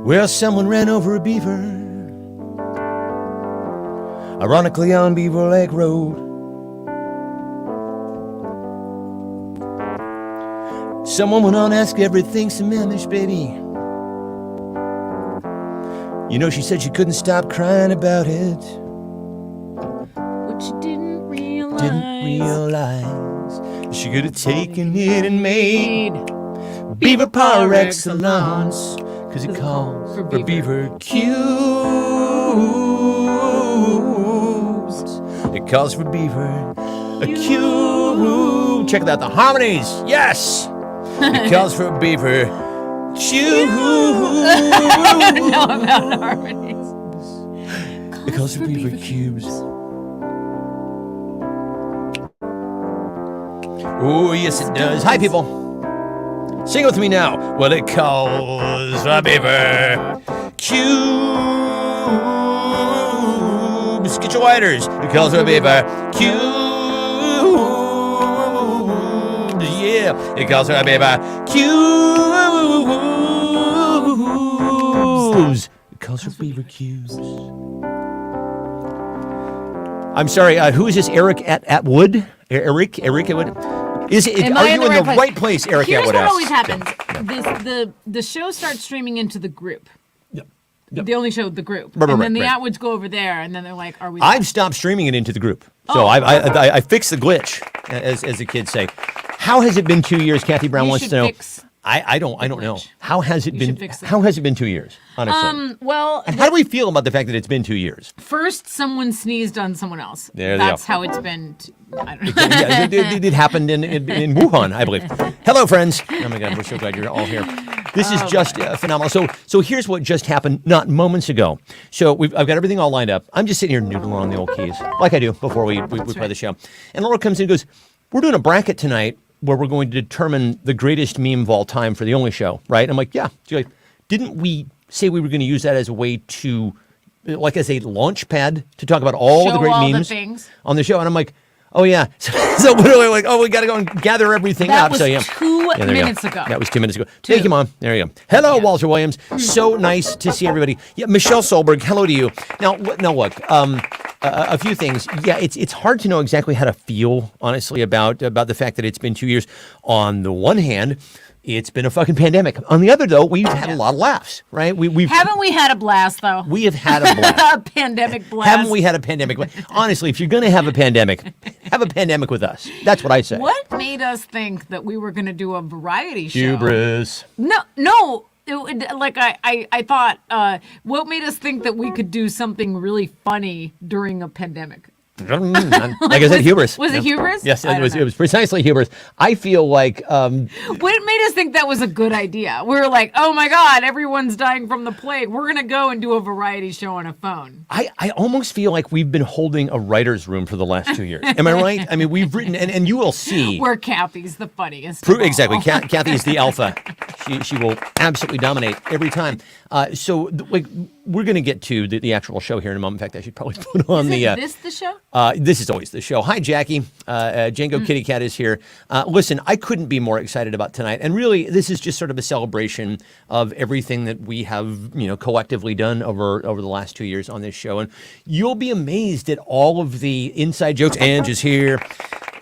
Well, someone ran over a beaver, ironically on Beaver Lake Road. Someone went on ask everything some Amish, baby. You know, she said she couldn't stop crying about it. What she didn't realize. She could have taken it and made beaver par excellence, because it calls for beaver cubes. It calls for beaver a cube. Check it out, the harmonies. Yes. It calls for beaver cubes. I don't know about harmonies. It calls for beaver cubes. Oh, yes, it does. Hi, people. Sing it with me now. Well, it calls for beaver cubes. Get your lighters. It calls for beaver cubes. Yeah, it calls for beaver cubes. It calls for beaver cubes. I'm sorry. Who is this? Eric Atwood? Eric Atwood. Are you in the right place, Eric? Here's what always happens. The show starts streaming into the group. Yep. They only show the group. And then the Atwoods go over there, and then they're like, are we... I've stopped streaming it into the group. So I fixed the glitch, as the kids say. How has it been 2 years? Kathy Brown wants to know. I don't know. How has it been 2 years, honestly? How do we feel about the fact that it's been 2 years? First, someone sneezed on someone else. That's how it's been. I don't know. It happened in Wuhan, I believe. Hello, friends. Oh my God, we're so glad you're all here. This is just phenomenal. So here's what just happened not moments ago. So I've got everything all lined up. I'm just sitting here noodling on the old keys, like I do before we play the show. And Laura comes in and goes, we're doing a bracket tonight where we're going to determine the greatest meme of all time for the only show, right? I'm like, yeah. She's like, didn't we say we were going to use that as a way to, like as a launch pad to talk about all the great memes on the show? And I'm like, oh yeah. So literally like, we got to go and gather everything up. That was 2 minutes ago. That was 2 minutes ago. Thank you, Mom. There you go. Hello, Walter Williams. So nice to see everybody. Yeah, Michelle Solberg, hello to you. Now look, a few things. Yeah, it's hard to know exactly how to feel, honestly, about the fact that it's been 2 years. On the one hand, it's been a fucking pandemic. On the other, though, we've had a lot of laughs, right? Haven't we had a blast, though? We have had a blast. A pandemic blast. Haven't we had a pandemic? Honestly, if you're going to have a pandemic with us. That's what I say. What made us think that we were going to do a variety show? Hubris. No. I thought, what made us think that we could do something really funny during a pandemic? Like I said, hubris. Was it hubris? Yes, it was precisely hubris. I feel like... what made us think that was a good idea? We were like, oh my God, everyone's dying from the plague. We're going to go and do a variety show on a phone. I almost feel like we've been holding a writer's room for the last 2 years. Am I right? I mean, we've written, and you will see... Where Kathy's the funniest. Exactly. Kathy is the alpha. She will absolutely dominate every time. We're going to get to the actual show here in a moment. In fact, I should probably put on Is this the show? This is always the show. Hi, Jackie. Django Kitty Cat is here. Listen, I couldn't be more excited about tonight. And really, this is just sort of a celebration of everything that we have, collectively done over the last 2 years on this show. And you'll be amazed at all of the inside jokes. Ange is here.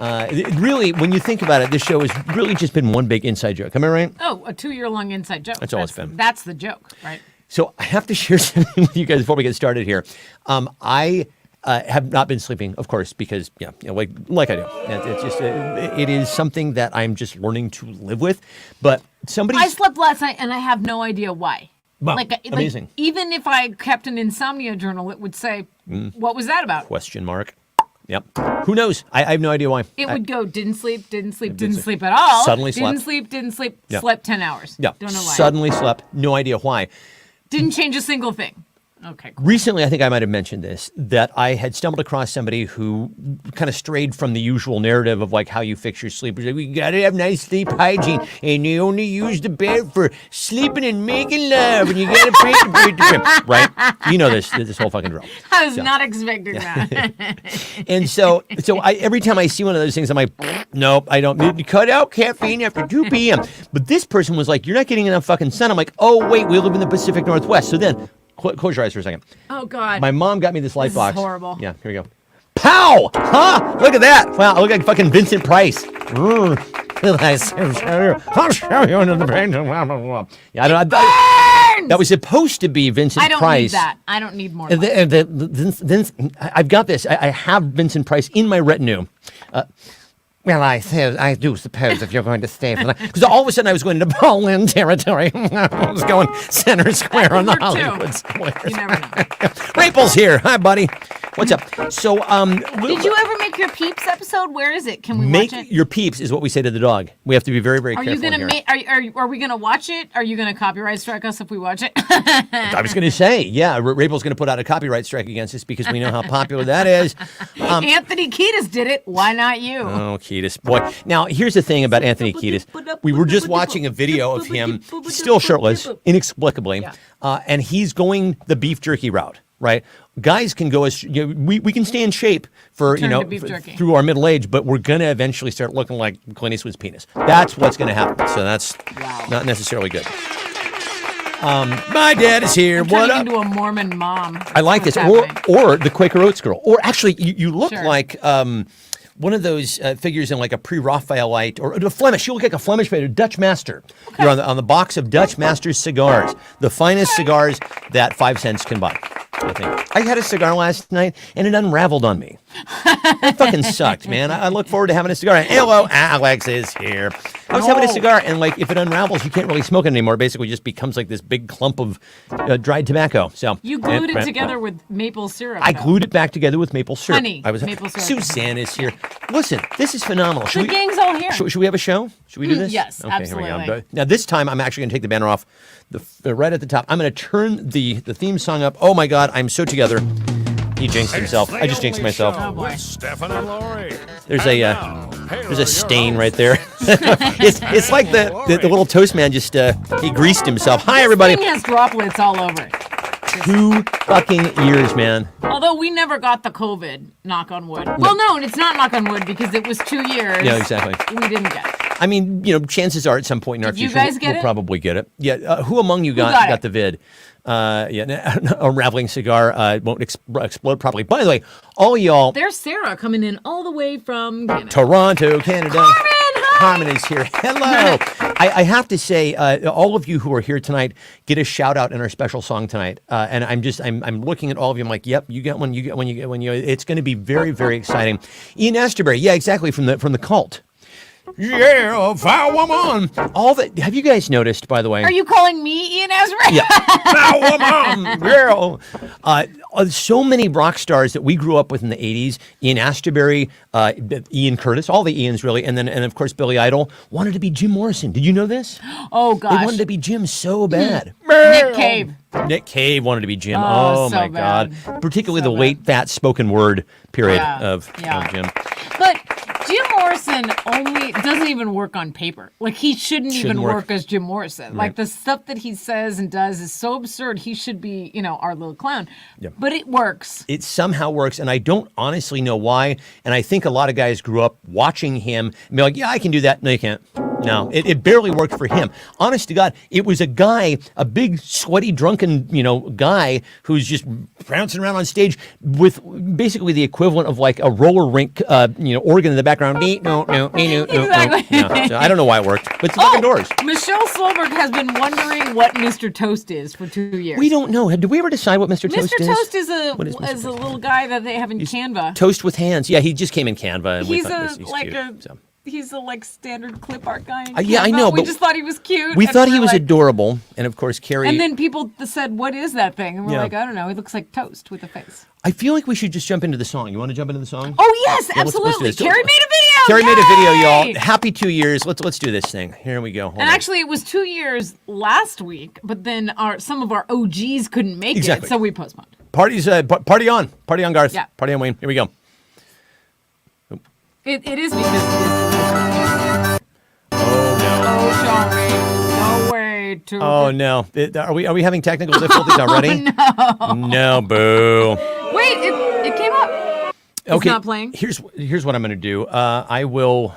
Really, when you think about it, this show has really just been one big inside joke. Am I right? Oh, a 2-year-long inside joke. That's all it's been. That's the joke, right? So I have to share something with you guys before we get started here. I have not been sleeping, of course, because like I do. It's just it is something that I'm just learning to live with. But I slept last night and I have no idea why. Wow, amazing. Even if I kept an insomnia journal, it would say, "What was that about?" Question mark. Yep. Who knows? I have no idea why. It would go, didn't sleep at all. Suddenly slept. Didn't sleep, Yep. Slept 10 hours. Yeah. Don't know why. Suddenly slept. No idea why. Didn't change a single thing. Okay, cool. Recently, I think I might have mentioned this, that I had stumbled across somebody who kind of strayed from the usual narrative of like how you fix your sleep. Like, we got to have nice sleep hygiene, and you only use the bed for sleeping and making love, and you got to break, right? You know this whole fucking drill. I was not expecting that. And so every time I see one of those things, I'm like, nope, I don't need to cut out caffeine after 2 p.m. But this person was like, you're not getting enough fucking sun. I'm like, oh, wait, we live in the Pacific Northwest. So then, close your eyes for a second. Oh, God. My mom got me this light box. This is horrible. Yeah, here we go. Pow! Huh? Look at that. Wow, I look like fucking Vincent Price. I'll show you into the paint. Yeah, that was supposed to be Vincent Price. I don't need that. I don't need more light. I've got this. I have Vincent Price in my retinue. Well, I do suppose if you're going to stay for that. Because all of a sudden I was going into Ball-in territory. I was going center square on the Hollywood Squares. You never know. Rapel's here. Hi, buddy. What's up? So, did you ever make your Peeps episode? Where is it? Can we watch it? Make your peeps is what we say to the dog. We have to be very, very careful. Are you gonna are we gonna watch it? Are you gonna copyright strike us if we watch it? I was gonna say, yeah, Rapel's gonna put out a copyright strike against us because we know how popular that is. Anthony Kiedis did it. Why not you? Oh, Kiedis, boy. Now, here's the thing about Anthony Kiedis. We were just watching a video of him, still shirtless, inexplicably, and he's going the beef jerky route. Right, guys can go as we can stay in shape for through our middle age, but we're gonna eventually start looking like Clint Eastwood's penis. That's what's gonna happen. So that's not necessarily good. My dad is here. What up? Into a Mormon mom. I like this, or the Quaker Oats girl, or actually you look like one of those figures in like a pre-Raphaelite or a Flemish. You look like a Flemish, a Dutch master. Okay. You're on the box of Dutch Master's cigars, the finest cigars that 5 cents can buy. I think I had a cigar last night and it unraveled on me. It fucking sucked, man. I look forward to having a cigar. Hello, Alex is here. I was having a cigar, and like if it unravels, you can't really smoke it anymore. It basically, just becomes like this big clump of dried tobacco. So you glued it together with maple syrup. I glued it back together with maple syrup. Honey, maple syrup. Suzanne is here. Listen, this is phenomenal. The gang's all here. Should we have a show? Should we do this? Yes, okay, absolutely. Here we go. Now this time, I'm actually going to take the banner off. Right at the top. I'm going to turn the theme song up. Oh my God, I'm so together. He jinxed himself. I just jinxed myself. Oh boy. There's a stain right there. it's like the little toast man just he greased himself. Hi everybody. This thing has droplets all over it. 2 fucking years, man. Although we never got the COVID, knock on wood. Well, no, it's not knock on wood because it was 2 years. Yeah, exactly. We didn't get it. I mean, chances are at some point in our future we'll probably get it. Yeah. Who among you got the vid? Unraveling cigar won't explode properly. By the way, all y'all. There's Sarah coming in all the way from Canada. Toronto, Canada. Carmen, hi! Carmen is here. Hello. I have to say, all of you who are here tonight get a shout out in our special song tonight. And I'm looking at all of you. I'm like, yep, you get one. You get one. You get one. It's going to be very, very exciting. Ian Esterberry, yeah, exactly, from the Cult. Yeah, foul woman. All that. Have you guys noticed, by the way? Are you calling me Ian Esterberry? Yeah. Foul woman, girl. So many rock stars that we grew up with in the 80s, Ian Astbury, Ian Curtis, all the Ians really, and of course Billy Idol, wanted to be Jim Morrison. Did you know this? Oh, gosh. They wanted to be Jim so bad. Nick Cave. Nick Cave wanted to be Jim. Oh, so my bad. God. Particularly the late, fat spoken word period of Jim. But Jim Morrison doesn't even work on paper. Like, he shouldn't even work as Jim Morrison. Right. Like, the stuff that he says and does is so absurd. He should be, our little clown. Yep. But it works. It somehow works, and I don't honestly know why. And I think a lot of guys grew up watching him and be like, yeah, I can do that. No, you can't. No, it barely worked for him. Honest to God, it was a guy, a big, sweaty, drunken, guy who's just bouncing around on stage with basically the equivalent of like a roller rink, organ in the background. Exactly. No. So I don't know why it worked, but it's fucking doors. Michelle Sloberg has been wondering what Mr. Toast is for 2 years. We don't know. Did we ever decide what Mr. Toast is? Mr. Toast is a little guy that they have in Canva. Toast with hands. Yeah, he just came in Canva. And he's cute. he's a like standard clip art guy. Yeah, I know, We but just thought he was cute. We and thought he we're was like- adorable, and of course, Carrie. And then people said, "What is that thing?" And we're Yeah. like, "I don't know. He looks like toast with a face." I feel like we should just jump into the song. You want to jump into the song? Oh yes, Yeah, let's do absolutely. this. Carrie made a video. Carrie made a video, Yay! y'all. Happy 2 years. Let's do this thing. Here we go. Hold And on. actually, it was 2 years last week, but then some of our OGs couldn't make Exactly. it, so we postponed. Party on, Garth. Yeah. Party on, Wayne. Here we go. It is because. Oh Oh, Sean, no way. To no. Oh no. Are we having technical difficulties already? No, boo. Wait, it came up. It's Okay. not playing. Here's what I'm going to do. I will.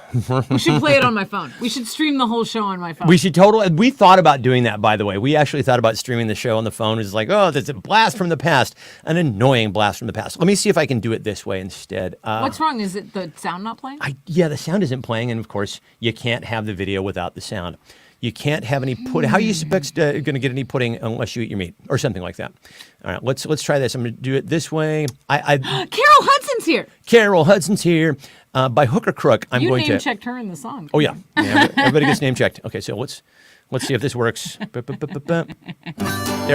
We should play it on my phone. We should stream the whole show on my phone. We thought about doing that, by the way. We actually thought about streaming the show on the phone. It was like, oh, that's a blast from the past, an annoying blast from the past. Let me see if I can do it this way instead. What's wrong? Is it the sound not playing? Yeah, the sound isn't playing, and of course, you can't have the video without the sound. You can't have any pudding. How are you going to get any pudding unless you eat your meat or something like that? All right, let's try this. I'm going to do it this way. Carol Hudson's here. Carol Hudson's here. By hook or crook, I'm You going to. name checked her in the song. Oh yeah, everybody gets name checked. Okay, so let's see if this works. There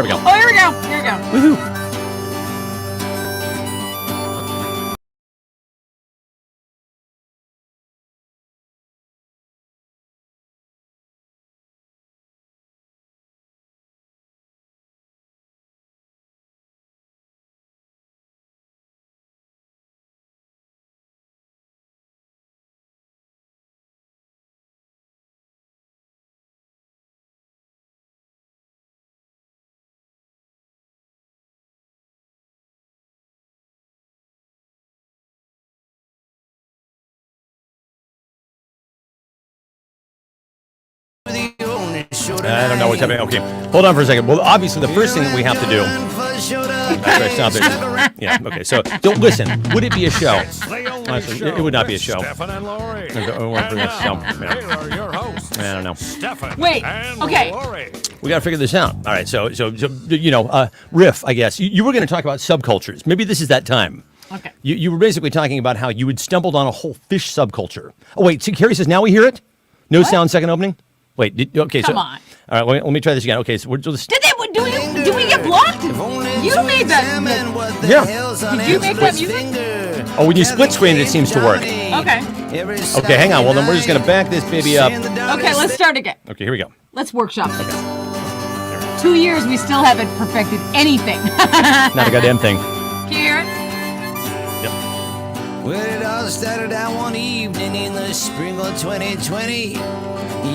we go. Oh, here we go. Here we go. Woohoo! I don't know what's happening. Okay, hold on for a second. Well, obviously, the first thing that we have to do. Stop it. Yeah. Okay. So, don't listen. Would it be a show? Honestly, it would not be a show. Stefan and Lori. Here are your hosts. I don't know. Stefan. Wait, and okay. Lori. We got to figure this out. All right. So riff. I guess you were going to talk about subcultures. Maybe this is that time. Okay. You were basically talking about how you had stumbled on a whole fish subculture. Oh wait. So Carrie says now we hear it. No sound. Second opening. Wait. Okay. Come on. All right. Let me try this again. Okay. So we're just. Did we get blocked? You made that. Yeah. Did you make that music? Oh, when you split screen, it seems to work. Okay. Okay. Hang on. Well, then we're just going to back this baby up. Okay, let's start again. Okay. Here we go. Let's workshop this. 2 years, we still haven't perfected anything. Not a goddamn thing. Here. Well, it all started out one evening in the spring of 2020.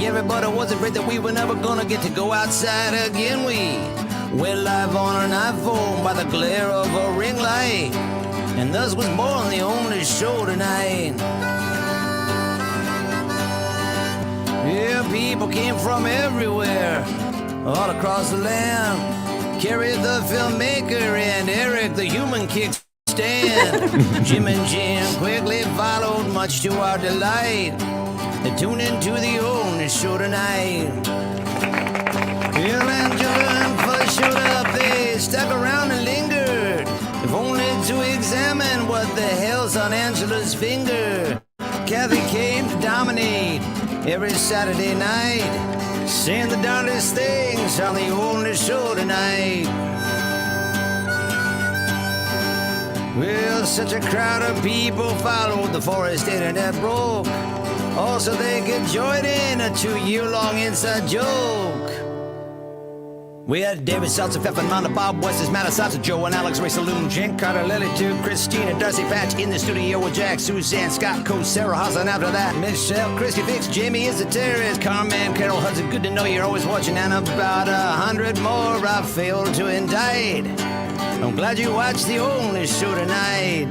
Everybody was afraid that we were never gonna get to go outside again. We went live on an iPhone by the glare of a ring light, and thus was born the only show tonight. Yeah, people came from everywhere, all across the land. Carrie the filmmaker and Eric the human kickstand. Jim and Jim quickly followed, much to our delight. They tuned into the only show tonight. Bill and John first showed up, they stuck around and lingered, if only to examine what the hell's on Angela's finger. Kathy came to dominate every Saturday night, saying the darndest things on the only show tonight. Well, such a crowd of people followed the Forest Internet broke, also they could join in a 2-year-long inside joke. We had David Seltzer, Pfeff and Manda, Bob Wes's, Matt Asata, Joe and Alex Ray Saloon, Jen Carter, Lily, too, Christina, Darcy Patch in the studio with Jack, Suzanne, Scott, Coach, Sarah Hassan after that, Michelle, Christy Fix, Jamie is the terrorist, Carmen, Carol Hudson, good to know you're always watching, and about 100 more I failed to indict. I'm glad you watched the only show tonight.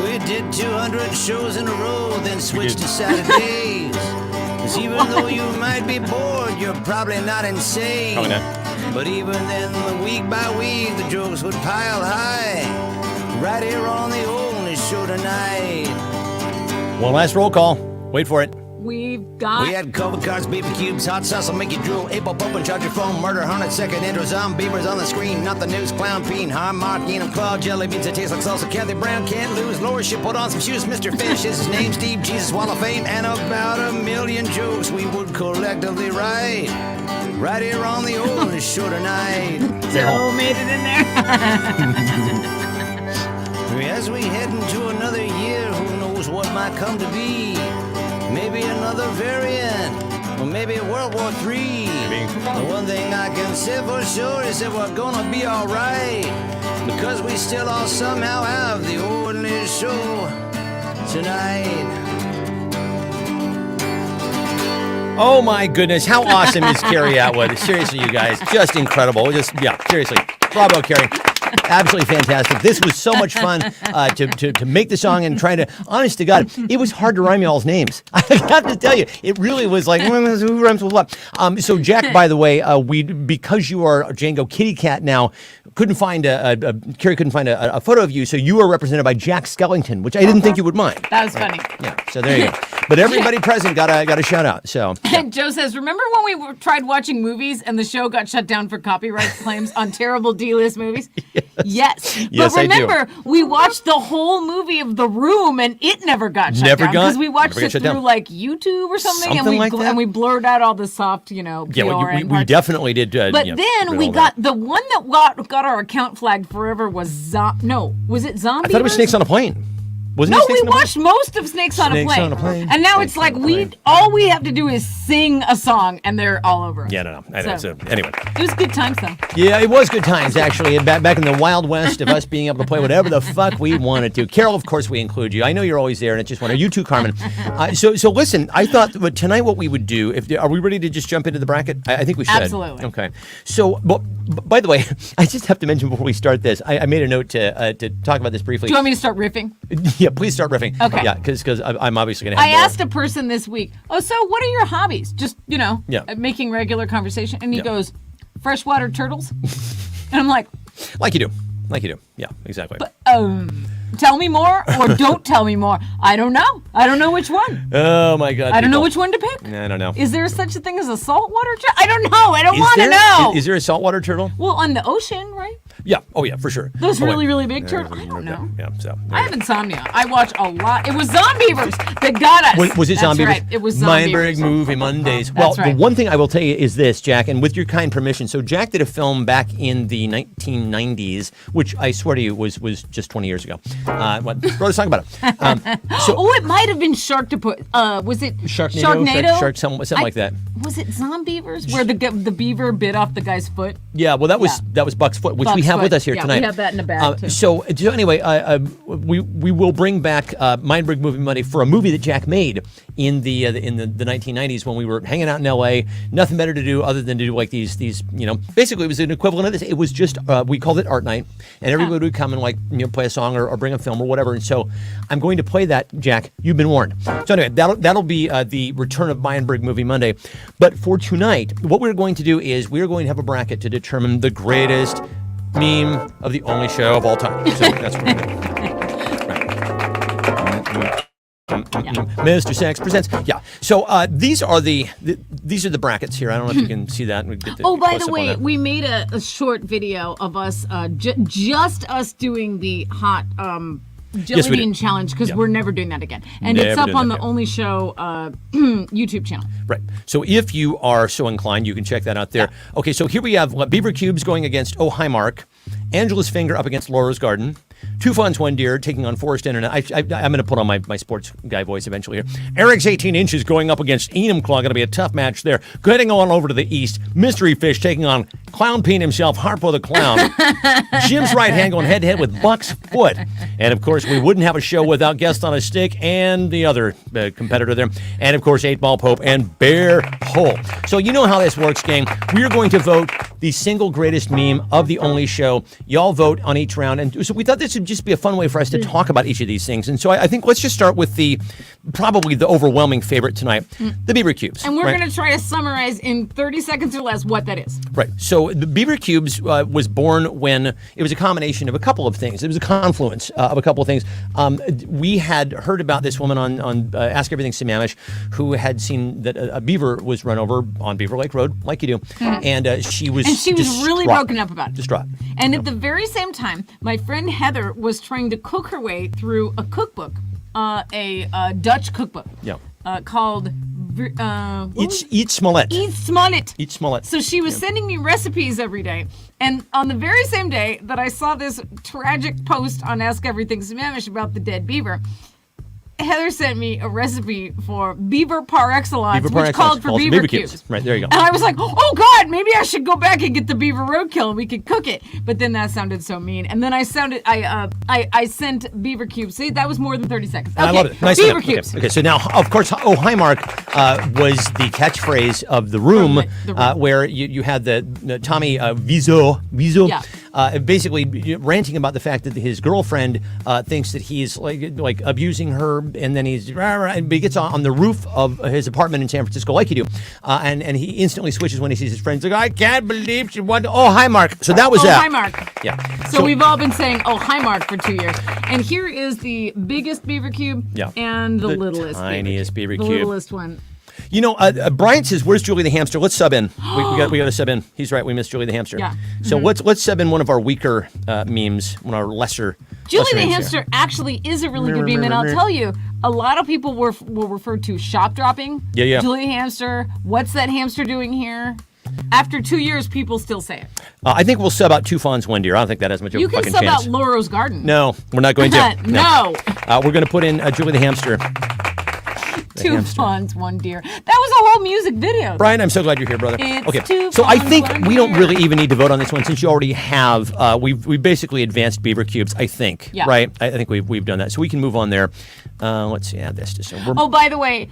We did 200 shows in a row, then switched to Saturdays. 'Cause even though you might be bored, you're probably not insane. Probably not. But even then, week by week, the jokes would pile high. Right here on the only show tonight. One last roll call. Wait for it. we've got. We had COVID cards, baby cubes, hot sauce will make you drool. April Pope and charge your phone, murder, 100-second intro, zombievers on the screen. Not the news, clown peen, harm, mark, Enum, claw, jelly beans that taste like salsa. Kathy Brown can't lose, lower shit, put on some shoes. Mr. Fish is his name, Steve Jesus, Wall of Fame, and about 1 million jokes we would collectively write. Right here on the old show tonight. Joe made it in there. As we head into another year, who knows what might come to be? Maybe another variant, or maybe World War III. The one thing I can say for sure is that we're gonna be alright, because we still all somehow have the only show tonight. Oh my goodness, how awesome is Carrie Atwood? Seriously, you guys, just incredible. Seriously. Bravo, Carrie. Absolutely fantastic. This was so much fun to make the song and trying to, honest to God, it was hard to rhyme y'all's names. I have to tell you, it really was like, who rhymes with what? So Jack, by the way, because you are Django Kitty Cat now, Carrie couldn't find a photo of you, so you are represented by Jack Skellington, which I didn't think you would mind. That was funny. Yeah, so there you go. But everybody present got a shout out. So And Joe says, remember when we tried watching movies and the show got shut down for copyright claims on terrible D-list movies? Yes. Yes, but I do. remember, we watched the whole movie of The Room and it never got shut down. Because we watched it through like YouTube or something, and we blurred out all the soft, we definitely did. But then we got the one that got our account flagged forever was was it Zombie? I thought it was Snakes on a Plane. No, we watched most of Snakes on a Plane. And now it's like all we have to do is sing a song and they're all over us. Yeah, no. I know. So anyway. It was good times though. Yeah, it was good times actually. Back in the Wild West of us being able to play whatever the fuck we wanted to. Carol, of course we include you. I know you're always there and it's just wonderful. You too, Carmen. So listen, I thought tonight what we would do, are we ready to just jump into the bracket? I think we should. Absolutely. Okay. So, by the way, I just have to mention before we start this, I made a note to talk about this briefly. Do you want me to start riffing? Yeah, please start riffing. Okay. Yeah, because I'm obviously going to have I asked a person this week, so what are your hobbies? Just, making regular conversation. And he goes, freshwater turtles. And I'm like. Like you do. Yeah, exactly. But, tell me more or don't tell me more. I don't know. I don't know which one. Oh, my God. I don't know which one to pick. I don't know. Is there such a thing as a saltwater turtle? I don't know. I don't want to know. Is there a saltwater turtle? Well, on the ocean, right? Yeah. Oh, yeah, for sure. Those really big turtles? I don't know. Yeah, so. I have insomnia. I watch a lot. It was Zombievers that got us. Was it Zombievers? That's right. It was Zombievers. Mindberg Movie Mondays. Well, the one thing I will tell you is this, Jack, and with your kind permission. So Jack did a film back in the 1990s, which I swear to you was just 20 years ago. Wrote a song about it. It might have been Sharktopus. Was it Sharknado? Something like that. Was it Zombievers? Where the beaver bit off the guy's foot? Yeah, well, that was Buck's Foot, which we have with us here tonight. We have that in a bag, too. So anyway, we will bring back Mindberg Movie Monday for a movie that Jack made in the 1990s when we were hanging out in L.A. Nothing better to do other than to do like these basically it was an equivalent of this. It was just we called it Art Night, and everybody would come and play a song or bring a film or whatever. And so I'm going to play that, Jack. You've been warned. So anyway, that'll be the return of Mindberg Movie Monday. But for tonight, what we're going to do is we're going to have a bracket to determine the greatest meme of the only show of all time. So that's what we're going to do. Mr. Sex presents. Yeah. So these are the brackets here. I don't know if you can see that. By the way, we made a short video of us just us doing the hot jelly bean challenge because we're never doing that again. And it's up on the Only Show YouTube channel. Right. So if you are so inclined, you can check that out there. Yeah. Okay, so here we have Beaver Cubes going against Oh Hi Mark, Angela's Finger up against Laura's Garden, Two Fawns, One Deer taking on Forest Internet. I'm going to put on my sports guy voice eventually here. Eric's 18 Inches going up against Enum Claw. Going to be a tough match there. Heading on over to the east, Mystery Fish taking on Clown Peen himself, Harpo the Clown. Jim's Right Hand going head-to-head with Buck's Foot. And, of course, we wouldn't have a show without Guest on a Stick and the other competitor there. And, of course, 8-Ball Pope and Bear Hole. So you know how this works, gang. We are going to vote the single greatest meme of the Only Show. Y'all vote on each round. And so we thought this would just be a fun way for us to talk about each of these things. And so I think let's just start with the probably the overwhelming favorite tonight, the beaver cubes. And we're right? going to try to summarize in 30 seconds or less what that is. Right. So the beaver cubes was born when it was a combination of a couple of things. It was a confluence of a couple of things. We had heard about this woman on Ask Everything Sammamish who had seen that a beaver was run over on Beaver Lake Road, like you do, and she was really broken up about it. Distraught. And at the very same time, my friend Heather was trying to cook her way through a cookbook, a Dutch cookbook. Yeah. Called Eat Smollett. Eat Smollett. Eat Smollett. So she was sending me recipes every day. And on the very same day that I saw this tragic post on Ask Everything Sammamish about the dead beaver, Heather sent me a recipe for beaver par excellence, which called for beaver cubes. Right, there you go. And I was like, oh God, maybe I should go back and get the beaver roadkill and we could cook it. But then that sounded so mean. And then I sent beaver cubes. See, that was more than 30 seconds. Okay, I love it. Nice beaver cubes. Okay, so now, of course, oh, hi, Mark was the catchphrase of the room, where you had the Tommy Wiseau, basically ranting about the fact that his girlfriend thinks that he's like abusing her, and then he gets on the roof of his apartment in San Francisco, like you do, and he instantly switches when he sees his friends. Like, I can't believe she wanted. Oh, hi, Mark. So that was that. Hi, Mark. Yeah. So we've all been saying, oh, hi, Mark, for 2 years. And here is the biggest beaver cube and the littlest tiniest beaver cube. The littlest one. You know, Brian says, "Where's Julie the hamster?" Let's sub in. we got to sub in. He's right. We missed Julie the hamster. Yeah. So let's sub in one of our weaker memes, one of our lesser. Julie the hamster actually is a really good meme, and I'll tell you, a lot of people will refer to shop dropping. Yeah. Julie the hamster. What's that hamster doing here? After 2 years, people still say it. I think we'll sub out two fawns, one deer. I don't think that has much of a fucking chance. You can sub out Laura's garden. No, we're not going to. No. We're going to put in Julie the hamster. Two fawns, one deer. That was a whole music video. Brian, I'm so glad you're here, brother. It's okay, so I think we don't deer. really even need to vote on this one since you already have. We basically advanced beaver cubes, I think. Yeah. Right? I think we've done that, so we can move on there. Let's see, add this to so. Oh, by the way,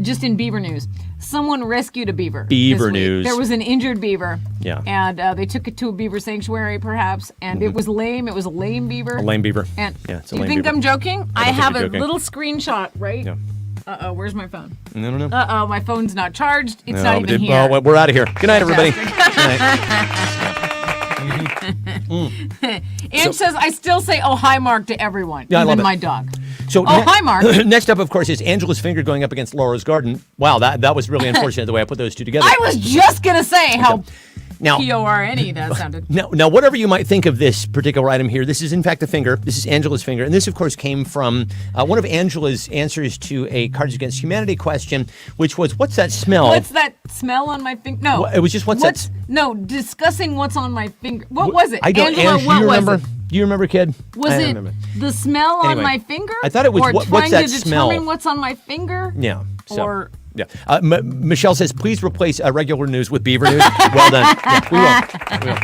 just in beaver news, someone rescued a beaver. Beaver this week. news. There was an injured beaver. Yeah. And they took it to a beaver sanctuary, perhaps, and it was lame. It was a lame beaver. A lame beaver. And yeah, it's a do you lame think beaver. I'm joking? I don't think have you're a joking. little screenshot, right? Yeah. Uh-oh, where's my phone? No. Uh-oh, my phone's not charged. It's not even here. Oh, well, we're out of here. Good night, everybody. Ange says, I still say, oh, hi, Mark, to everyone, Yeah, I even love it. my dog. So hi, Mark. Next up, of course, is Angela's finger going up against Laura's garden. Wow, that was really unfortunate the way I put those two together. I was just going to say how Now, P-O-R-N-E that sounded. Now, whatever you might think of this particular item here, this is in fact a finger. This is Angela's finger. And this, of course, came from one of Angela's answers to a Cards Against Humanity question, which was, what's that smell? What's that smell on my finger? No. It was just, that? No, discussing what's on my finger. What was it? I don't, Angela, Ange, do what you remember? was it? Do you remember, kid? Was I don't it remember. the smell Anyway, on my finger? I thought it was, or what's trying that to smell? determine what's on my finger? Yeah. So. Or... Yeah. Michelle says, please replace regular news with beaver news. Well done. Yeah, we will.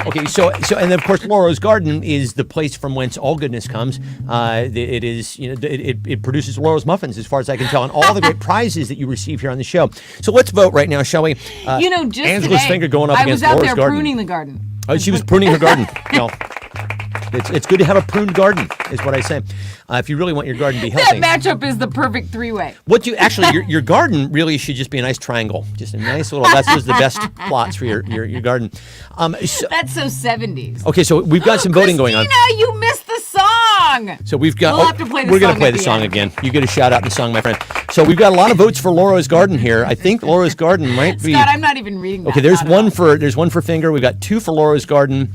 Okay, so and then of course Laura's garden is the place from whence all goodness comes. It is, it produces Laura's muffins, as far as I can tell, and all the great prizes that you receive here on the show. So let's vote right now, shall we? just Angela's today, finger going up against I was out Laura's there garden. pruning the garden. Oh, she was pruning her garden. No. It's good to have a pruned garden, is what I say. If you really want your garden to be healthy. That matchup is the perfect three-way. Your garden really should just be a nice triangle, just a nice little. That's the best plots for your garden. That's so 70s. Okay, so we've got some voting going on. Christina, you missed the song. So we've got. We'll have to play the we're going song to play at the the song end. again. You get a shout out in the song, my friend. So we've got a lot of votes for Laura's garden here. I think Laura's garden might be. Scott, I'm not even reading that. Okay, there's one for finger. We've got two for Laura's garden.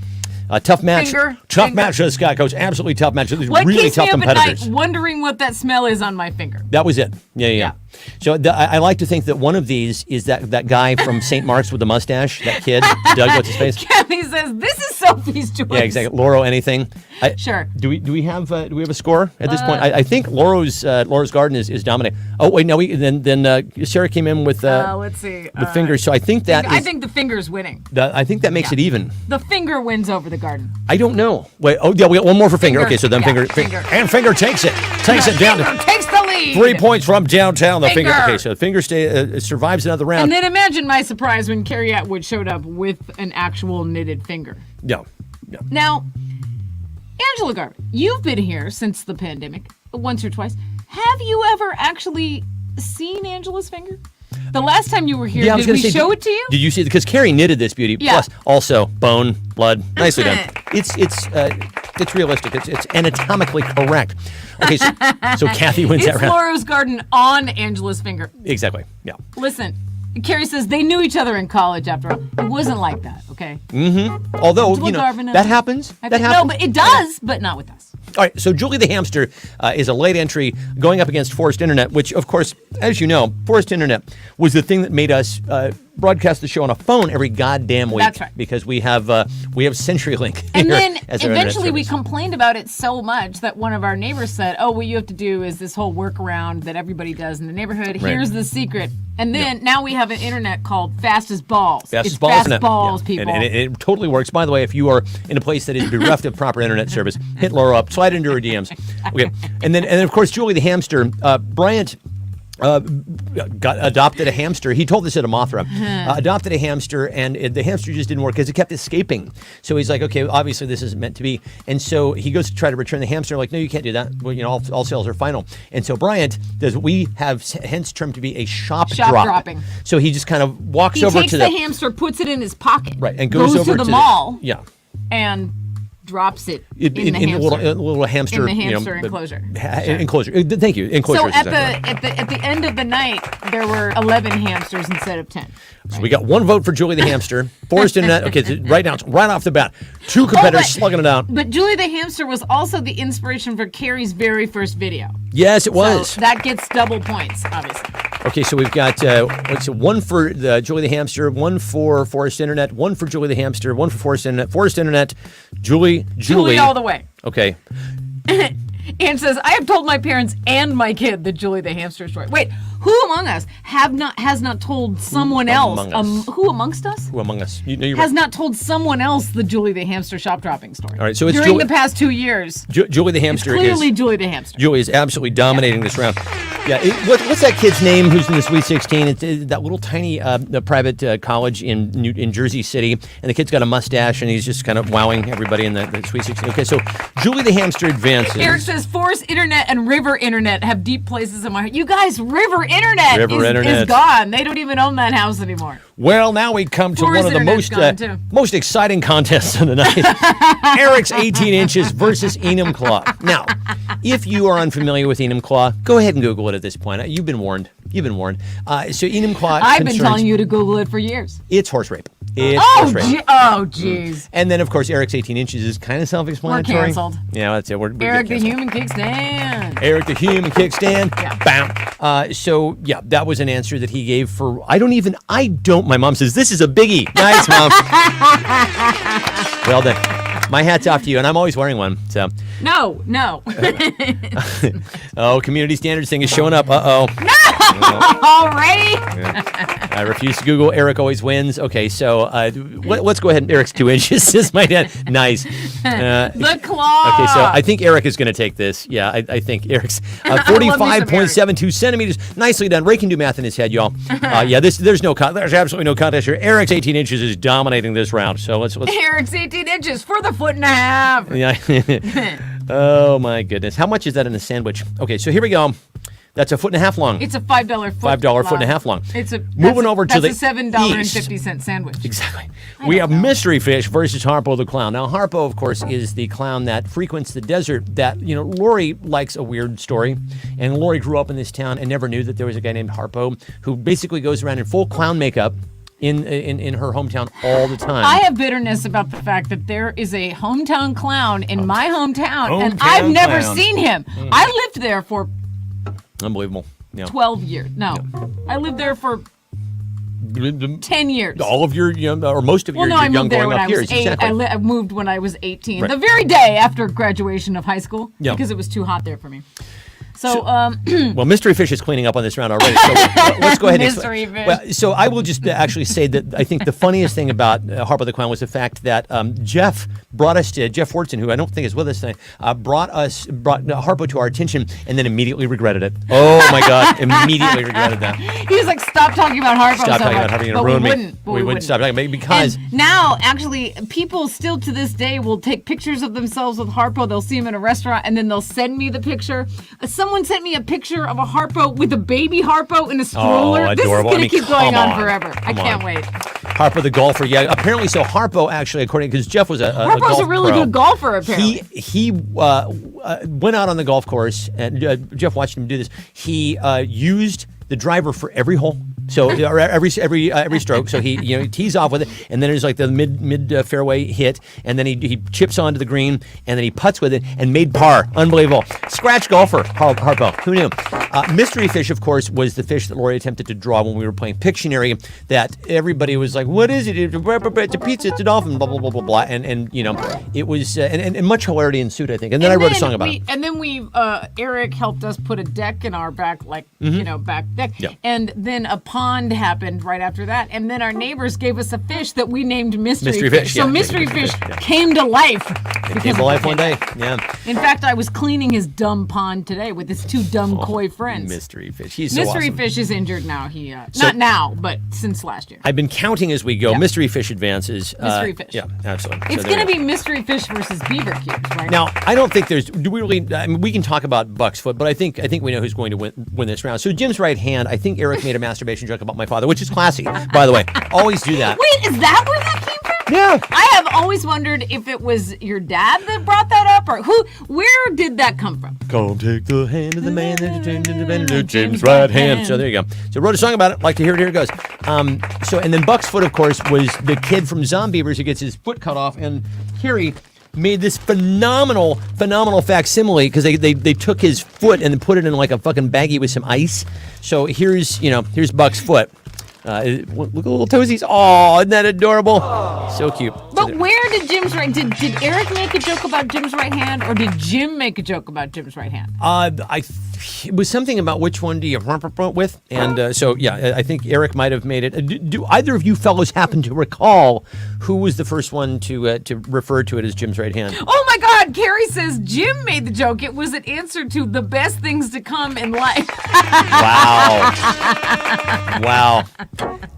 Tough match. Tough match, Scott Coach. Absolutely tough match. These What really keeps tough me up competitors. at night wondering what that smell is on my finger? That was it. Yeah. So I like to think that one of these is that guy from St. Mark's with the mustache, that kid, Doug, what's his face? Kathy says, this is Sophie's choice. Yeah, exactly. Laura, anything? Sure. Do we have a score at this point? I think Laura's garden is dominating. Oh wait, no. Then Sarah came in with let's see. the fingers. So I think I think the finger's winning. I think that makes it even. The finger wins over the garden. I don't know. Wait. Oh yeah, we got one more for finger. Okay, so then finger and finger takes it down. Finger takes the lead. 3 points from downtown. The finger. Finger. Okay, so the finger survives another round. And then imagine my surprise when Carrie Atwood showed up with an actual knitted finger. Yeah. Now, Angela Garvin, you've been here since the pandemic, once or twice. Have you ever actually seen Angela's finger? The last time you were here, Yeah, I was did gonna we say, show it to you? Did you see it? Because Carrie knitted this beauty. Yeah. Plus, also bone, blood, nicely done. It's realistic. It's anatomically correct. Okay, so Kathy wins that It's round. Laura's garden on Angela's finger. Exactly. Yeah. Listen, Carrie says they knew each other in college. After all, it wasn't like that. Okay. Although Angela Garvin that happens. That happens. No, but it does, but not with us. All right, so Julie the Hamster is a late entry going up against Forced Internet, which, of course, as you know, Forced Internet was the thing that made us broadcast the show on a phone every goddamn week. That's right. Because we have CenturyLink. And here then as our internet eventually we service. complained about it so much that one of our neighbors said, "Oh, what you have to do is this whole workaround that everybody does in the neighborhood. Right. Here's the secret." And then now we have an internet called Fast as Balls. Fast It's as balls, Fast internet. Balls, Yeah. people. And it totally works. By the way, if you are in a place that is bereft of proper internet service, hit Laura up, slide into her DMs. Okay, and then of course Julie the Hamster, Bryant. Adopted a hamster. He told this at a Mothra. Adopted a hamster, and the hamster just didn't work because it kept escaping. So he's like, okay, obviously this isn't meant to be. And so he goes to try to return the hamster. Like, no, you can't do that. Well, all sales are final. And so Bryant does what we have hence termed to be a shop drop. dropping. So he just kind of walks He over takes to the hamster, puts it in his pocket, right, and goes over to the mall, yeah. and drops it In in the a hamster. little hamster, In the hamster enclosure. Enclosure. Thank you. Enclosure. So is at exactly right. the end of the night, there were 11 hamsters instead of 10. So we got one vote for Julie the Hamster. Forced Internet. Okay, so right now, right off the bat, two competitors slugging it out. But Julie the Hamster was also the inspiration for Carrie's very first video. Yes, it was. So that gets double points, obviously. Okay, so we've got one for Julie the Hamster, one for Forced Internet, one for Julie the Hamster, one for Forced Internet. Forced Internet, Julie. Julie all the way. Okay. Anne says, I have told my parents and my kid the Julie the Hamster story. Wait, who among us has not told someone else? Who amongst us? Who among us? You're Has right. not told someone else the Julie the Hamster shop dropping story. All right, so it's during Julie- the past 2 years. Julie the Hamster Clearly is. Julie the Hamster. Julie is absolutely dominating this round. Yeah, what's that kid's name who's in the Sweet 16? It's that little tiny private college in Jersey City, and the kid's got a mustache, and he's just kind of wowing everybody in the Sweet 16. Okay, so Julie the Hamster advances. Eric says Forest Internet and River Internet have deep places in my heart. You guys, River Internet, is gone. They don't even own that house anymore. Well, now we come to Forest one of the Internet's gone, too. most exciting contests of the night. Eric's 18 inches versus Enumclaw. Now, if you are unfamiliar with Enumclaw, go ahead and Google it at this point. You've been warned. So Enumclaw I've been telling you to Google it for years. It's horse rape. It's horse rape. Jeez. And then, of course, Eric's 18 inches is kind of self-explanatory. We're canceled. Yeah, that's it. We Eric get the canceled. Human Kickstand. Eric the Human Kickstand. Yeah. Bam. So, yeah, that was an answer that he gave for, my mom says, this is a biggie. Nice, Mom. Well done. My hat's off to you, and I'm always wearing one, so. No. Oh, community standards thing is showing up. Uh-oh. Already? I refuse to Google. Eric always wins. Okay, so let's go ahead and Eric's 2 inches, says my dad. Nice. The claw. Okay, so I think Eric is going to take this. Yeah, I think Eric's 45.72 centimeters. Nicely done. Ray can do math in his head, y'all. Yeah, there's absolutely no contest here. Eric's 18 inches is dominating this round. So let's. Eric's 18 inches for the 1.5 Yeah. Oh my goodness. How much is that in a sandwich? Okay, so here we go. That's a 1.5 foot long. It's a $5 foot. $5 foot and a half long. Moving over to the That's a $7.50 sandwich. Exactly. We have Mystery Fish versus Harpo the Clown. Now, Harpo, of course, is the clown that frequents the desert that, Lori likes a weird story. And Lori grew up in this town and never knew that there was a guy named Harpo who basically goes around in full clown makeup in her hometown all the time. I have bitterness about the fact that there is a hometown clown in my hometown and I've never seen him. I lived there for Unbelievable. Yeah. 12 years. No. I lived there for 10 years. All of your, or most of your I young moved there growing when up I was years. 8. Exactly. I moved when I was 18. Right. The very day after graduation of high school. Yeah. Because it was too hot there for me. So well, Mystery Fish is cleaning up on this round already. So let's go ahead and Mystery Fish. Well, so I will just actually say that I think the funniest thing about Harpo the Clown was the fact that Jeff Fortson, who I don't think is with us tonight, brought Harpo to our attention and then immediately regretted it. Oh my God, immediately regretted that. he was like, stop talking about Harpo. Stop talking about Harpo, you're going to ruin me. We wouldn't stop talking about it because. And now, actually, people still to this day will take pictures of themselves with Harpo. They'll see him in a restaurant and then they'll send me the picture. Someone someone sent me a picture of a Harpo with a baby Harpo in a stroller. Oh, this is adorable. going to keep going come on forever. I can't wait. Harpo the golfer, yeah. Apparently, so Harpo actually, according because Jeff was a Harpo's golf a really pro. good golfer, apparently. He went out on the golf course, and Jeff watched him do this. He used the driver for every hole. So every stroke. So he tees off with it, and then there's like the mid fairway hit, and then he chips onto the green, and then he putts with it and made par. Unbelievable. Scratch golfer, Harpo. Who knew? Mystery fish, of course, was the fish that Lori attempted to draw when we were playing Pictionary. That everybody was like, "What is it? It's a pizza. It's a dolphin." Blah blah blah blah blah. And it was and much hilarity ensued, I think. And then I wrote a song about it. And then Eric helped us put a deck in our back, back deck. Yeah. And then a pond happened right after that. And then our neighbors gave us a fish that we named Mystery Fish. So yeah. Mystery Fish came to life. It came to life one day. Yeah. In fact, I was cleaning his dumb pond today with his two dumb koi friends. Mystery Fish. He's so Mystery awesome. Fish is injured now. He not now, but since last year. I've been counting as we go. Yeah. Mystery Fish advances. Mystery Fish. Yeah, absolutely. It's going to be Mystery Fish versus Beaver Cubes, right? Now, I don't think there's. Do we really? I mean, we can talk about Buck's foot, but I think we know who's going to win this round. So Jim's right hand. I think Eric made a masturbation joke about my father, which is classy, by the way. Always do that. Wait, is that where that came from? Yeah. I have always wondered if it was your dad that brought that up, or where did that come from? Come take the hand of the man that you turned into the Jim's right hand. So there you go. So wrote a song about it. Like to hear it. Here it goes. And then Buck's foot, of course, was the kid from Zombievers who gets his foot cut off, and Carrie made this phenomenal facsimile because they took his foot and put it in like a fucking baggie with some ice. So here's Buck's foot. Look at little toesies. Oh, isn't that adorable? So cute. But where did Jim's right? Did Eric make a joke about Jim's right hand, or did Jim make a joke about Jim's right hand? It was something about which one do you with, and so yeah, I think Eric might have made it. Do either of you fellows happen to recall who was the first one to refer to it as Jim's right hand? Oh my God! Carrie says Jim made the joke. It was an answer to the best things to come in life. Wow.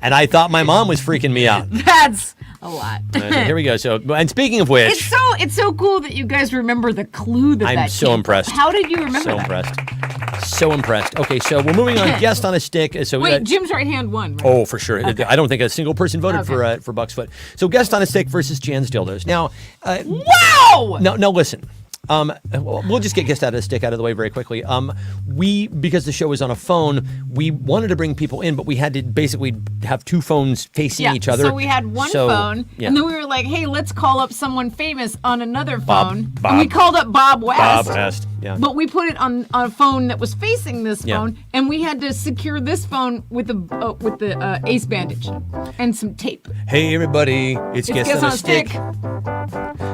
And I thought my mom was freaking me out. That's a lot. Here we go. So, and speaking of which, it's so cool that you guys remember the clue that I'm so came. impressed. How did you remember so that? So impressed. Okay, so we're moving on. Guest on a stick. So wait, Jim's right hand won. Right? Oh, for sure. Okay. I don't think a single person voted for Buck's foot. So guest on a stick versus Jan's dildos. Now, wow. No, listen. We'll just get guest out of the stick out of the way very quickly. Because the show was on a phone, we wanted to bring people in, but we had to basically have two phones facing each other. So we had one phone, and then we were like, hey, let's call up someone famous on another phone. And we called up Bob West. Bob West, yeah. But we put it on a phone that was facing this phone, and we had to secure this phone with the ace bandage and some tape. Hey, everybody, it's guest on a stick.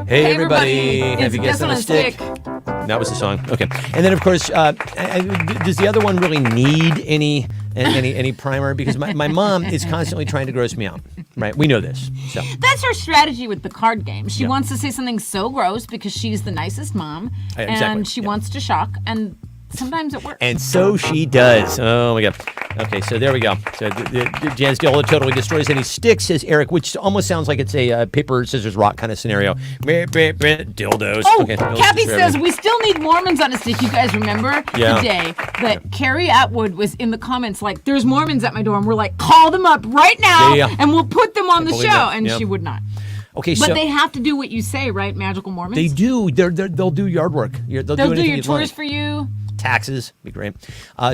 Hey, everybody, have you guessed on a stick? That was the song. Okay, and then of course, does the other one really need any primer? Because my mom is constantly trying to gross me out. Right, we know this. So that's her strategy with the card game. She wants to say something so gross because she's the nicest mom, and she wants to shock, and sometimes it works. And so she does. Oh my God. Okay, so there we go. So Jan's dildo totally destroys any stick, says Eric, which almost sounds like it's a paper, scissors, rock kind of scenario. Dildos. Oh, okay, Kathy says we still need Mormons on a stick. You guys remember the day that Carrie Atwood was in the comments like, there's Mormons at my door, and we're like, call them up right now, and we'll put them on the show. That. And she would not. Okay, but they have to do what you say, right, Magical Mormons? They do. They'll do yard work. They'll do your chores for you. Taxes, be great.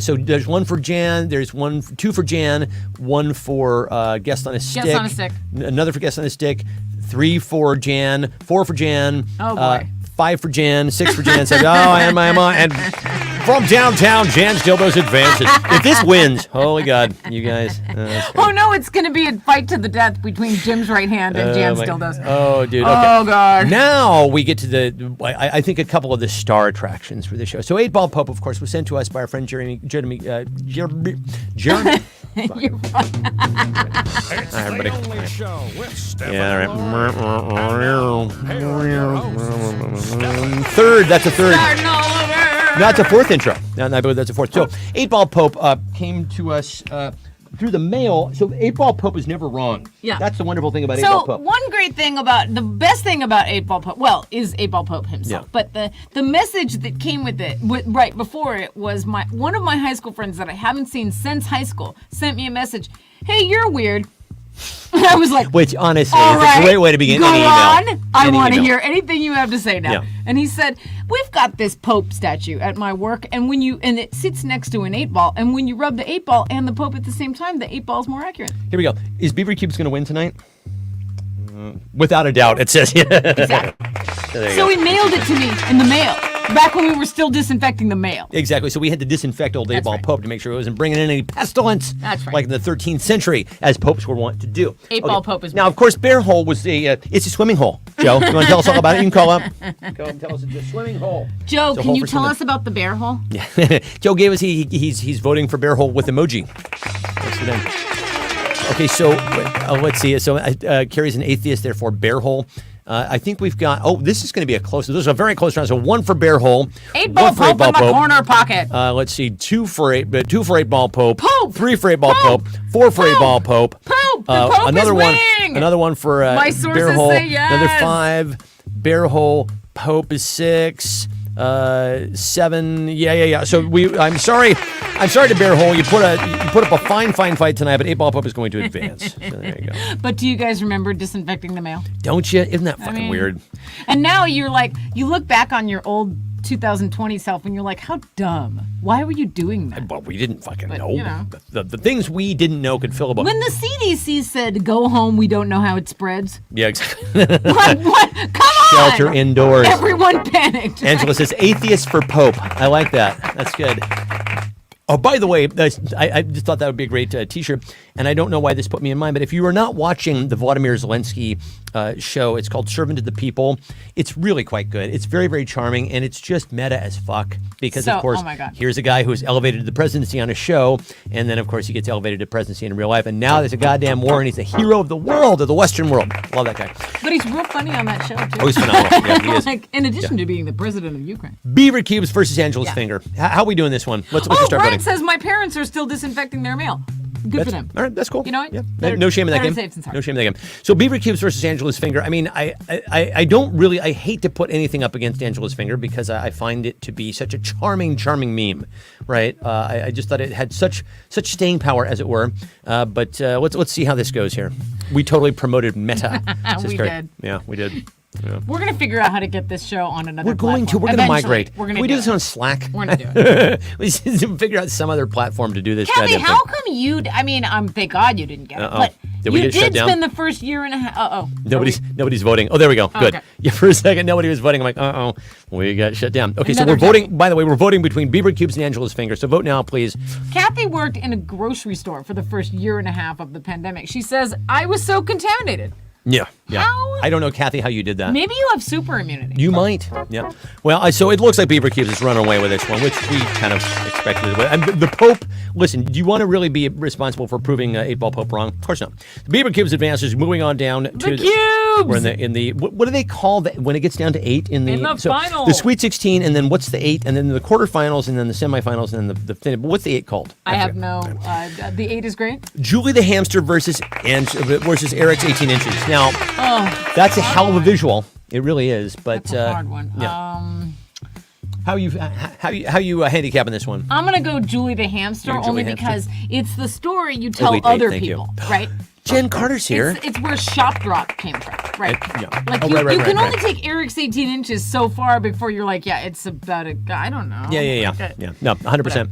So there's one for Jan. There's two for Jan. One for guest on a stick. Guest on a stick. Another for guest on a stick. 3 for Jan. 4 for Jan. Oh boy. 5 for Jan. 6 for Jan. 7. And from downtown, Jan's dildos advances. If this wins, holy God, you guys. Oh no, it's going to be a fight to the death between Jim's right hand and Jan's dildos. Oh, dude. Okay. Oh God. Now we get to I think a couple of the star attractions for the show. So 8-Ball Pope, of course, was sent to us by our friend Jeremy. You're fine. It's the only show with Stefan. Yeah, all right. Third, that's a third. Starting all over. No, that's a fourth intro. No, I believe that's a fourth. So 8-Ball Pope came to us because through the mail. So 8-Ball Pope is never wrong. Yeah. That's the wonderful thing about 8-Ball Pope. So one great thing about, the best thing about 8-Ball Pope, well, is 8-Ball Pope himself. Yeah. But the message that came with it, right before it, was one of my high school friends that I haven't seen since high school sent me a message. Hey, you're weird. And I was like, which honestly all is right, a great way to begin go any email. on. I Any want to email. hear anything you have to say now. Yeah. And he said, we've got this Pope statue at my work, and and it sits next to an 8-ball, and when you rub the 8-ball and the Pope at the same time, the 8-ball is more accurate. Here we go. Is Beaver Cubes going to win tonight? Without a doubt, it says. Exactly. So he mailed it to me in the mail, back when we were still disinfecting the mail. Exactly. So we had to disinfect old 8-Ball right. Pope to make sure it wasn't bringing in any pestilence. That's right. Like in the 13th century, as popes were wont to do. 8-Ball Pope is now, of course, Bear Hole was it's a swimming hole. Joe, you want to tell us all about it? You can call up. Go and tell us it's a swimming hole. Joe, It's a can hole you for tell swimming. us about the bear hole? Yeah. Joe gave us he's voting for Bear Hole with emoji. That's the name. Okay, so let's see. So Carrie's an atheist, therefore Bear Hole. I think we've got. Oh, this is going to be a close. This is a very close round. So 1 for Bear Hole, 8-Ball 1 for Pope 8-Ball in my Pope. corner pocket. Let's see, 2 for 8-Ball Pope, Pope! 3 for 8-Ball Pope! Pope, 4 for Pope! 8-Ball Pope. Pope! The Pope another is one, winning! another one for My Bear sources Hole. say yes. Another 5, Bear Hole, Pope is 6, 7. Yeah. So I'm sorry to Bear Hole. You put up a fine fight tonight, but 8-Ball Pope is going to advance. So there you go. But do you guys remember disinfecting the mail? Don't you? Isn't that fucking weird? And now you're like, you look back on your old 2020 self and you're like, how dumb. Why were you doing that? Well, we didn't fucking But, know. you know. The things we didn't know could fill a book. When the CDC said, go home, we don't know how it spreads. Yeah, exactly. What? Come on! Shelter indoors. Everyone panicked. Angela says, atheist for Pope. I like that. That's good. Oh, by the way, I just thought that would be a great T-shirt, and I don't know why this put me in mind, but if you are not watching the Vladimir Zelensky show, it's called Servant of the People. It's really quite good. It's very, very charming, and it's just meta as fuck because, of course, oh my God. here's a guy who's elevated to the presidency on a show, and then, of course, he gets elevated to presidency in real life, and now there's a goddamn war, and he's the hero of the world, of the Western world. Love that guy. But he's real funny on that show, too. Oh, he's phenomenal. Yeah, he is. Like, in addition to being the president of Ukraine. Beaver Cubes versus Angela's Yeah. Finger. How are we doing this one? Let's start Brian voting. says my parents are still disinfecting their mail. Good for them. All right, that's cool. You know what? Yeah. Better- No shame in that better game. safe than sorry. No shame in that game. So Beaver Cubes versus Angela's Finger. I mean, I don't really. I hate to put anything up against Angela's Finger because I find it to be such a charming meme, right? I just thought it had such staying power, as it were. But let's see how this goes here. We totally promoted meta. We did. Yeah, we did. Yeah. We're going to figure out how to get this show on another We're going to. platform. We're going to Eventually, migrate. We're going Can we to do this on Slack? We're going to do it. We should figure out some other platform to do this. Kathy, goddamn how thing. come you? I mean, thank God you didn't get it. Uh-oh. But Did we you get shut did down? spend the first year and a half. Nobody's voting. Oh, there we go. Good. okay. Yeah, for a second, nobody was voting. I'm like, we got shut down. Okay, so Another we're voting. By the way, we're voting between Beaver Cubes and Angela's Finger. So vote now, please. Kathy worked in a grocery store for the first year and a half of the pandemic. She says, I was so contaminated. Yeah. How? I don't know, Kathy, how you did that. Maybe you have super immunity. You might. Yeah. Well, so it looks like Beaver Cubes is running away with this one, which we kind of expected. And the Pope, listen, do you want to really be responsible for proving 8-Ball Pope wrong? Of course not. The Beaver Cubes advances, moving on down to The cubes! We're in the what do they call that when it gets down to 8 in the final. The Sweet 16, and then what's the 8, and then the quarterfinals, and then the semifinals, and then the fin. But what's the 8 called? I have no. The 8 is great. Julie the Hamster versus Eric's 18 inches. Now, that's a hell of a visual. It really is. But That's a hard one. Yeah. How you handicapping this one? I'm gonna go Julie the Hamster Julie only Hamster. because it's the story you tell Elite eight, other thank you. people, right? Jen Carter's here. It's where Shop Drop came from, right? Yeah. Like Oh, you, right, you can only right. take Eric's 18 inches so far before you're like, yeah, it's about a guy. I don't know. Yeah. No, 100%.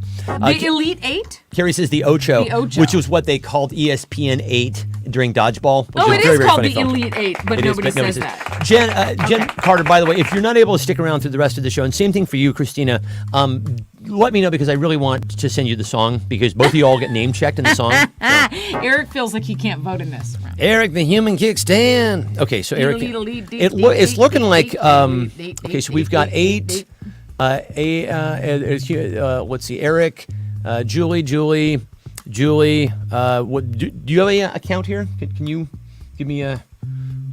The Elite 8? Carrie says the Ocho, The Ocho. which was what they called ESPN 8 during Dodgeball. Which Oh, was it very, is very called funny the film. Elite 8, but It is, nobody but says that. Jen Carter, by the way, if you're not able to stick around through the rest of the show, and same thing for you, Christina, let me know because I really want to send you the song because both of you all get name checked in the song. Eric feels like he can't vote in this round. Eric, the human kickstand. Okay, so Eric, it's looking like okay. So we've got 8. Let's see, Eric, Julie. What do you have a account here? Can you give me an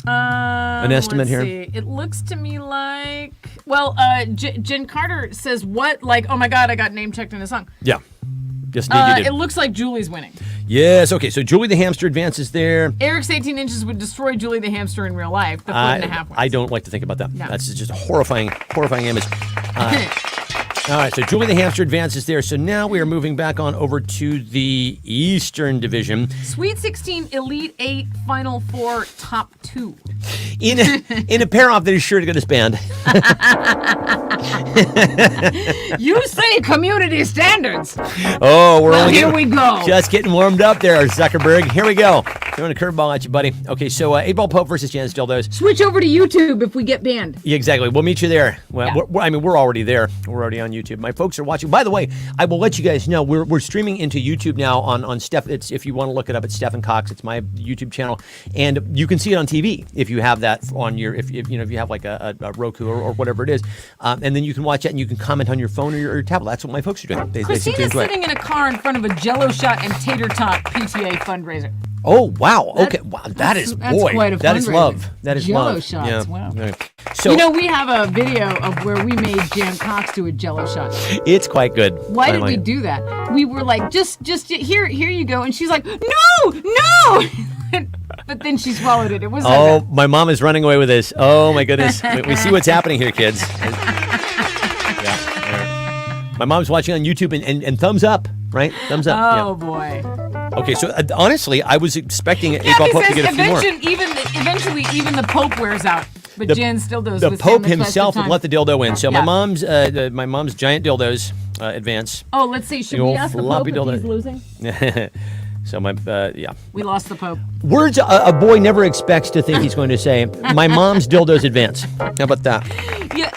estimate let's here? See. It looks to me like, well, Jen Carter says what? Like, oh my God, I got name checked in a song. Yeah. Yes, indeed you It did. looks like Julie's winning. Yes. Okay. So Julie the hamster advances there. Eric's 18 inches would destroy Julie the hamster in real life. The 4.5 I don't like to think about that. No. That's just a horrifying image. All right, so Julie the hamster advances there. So now we are moving back on over to the Eastern Division. Sweet 16, Elite 8, Final 4, Top 2. In a pair-off that is sure to get disbanded. You say community standards. Oh, we're Well, only here we go. Just getting warmed up there, Zuckerberg. Here we go. Throwing a curveball at you, buddy. Okay, so 8-Ball Pope versus Jan's Dildos. Switch over to YouTube if we get banned. Yeah, exactly. We'll meet you there. Well, Yeah. we're already there. We're already on YouTube. My folks are watching. By the way, I will let you guys know we're streaming into YouTube now on Steph. It's if you want to look it up, it's Stephen Cox. It's my YouTube channel, and you can see it on TV if you have that on your if you have like a Roku or whatever it is, and then you can watch it and you can comment on your phone or your tablet. That's what my folks are doing. They seem to Christina's enjoy it. sitting in a car in front of a Jello shot and tater tot PTA fundraiser. Oh wow! Okay, wow. That's quite a that is fundraiser. love. That is Jell-O love. shots, Yeah. wow. Okay. So You know, we have a video of where we made Jan Cox do a Jello shot. it's quite good. Why I did like we it. do that? We were like, just here you go, and she's like, no. But then she swallowed it. It was Oh, my mom is running away with this. Oh my goodness. We see what's happening here, kids. Yeah. My mom's watching on YouTube and thumbs up, right? Thumbs up. Oh boy. Yeah. Okay, so honestly, I was expecting Yeah, 8-Ball Pope to because get a few more. eventually even the Pope wears out. But Jan still does. The with Pope him the twice himself the would time. let the dildo win. So Yeah. my mom's giant dildos advance. Oh, let's see. Should The we old ask the Pope floppy if dildo. he's losing? So yeah. We lost the Pope. Words a boy never expects to think he's going to say. My mom's dildos advance. How about that? Yeah,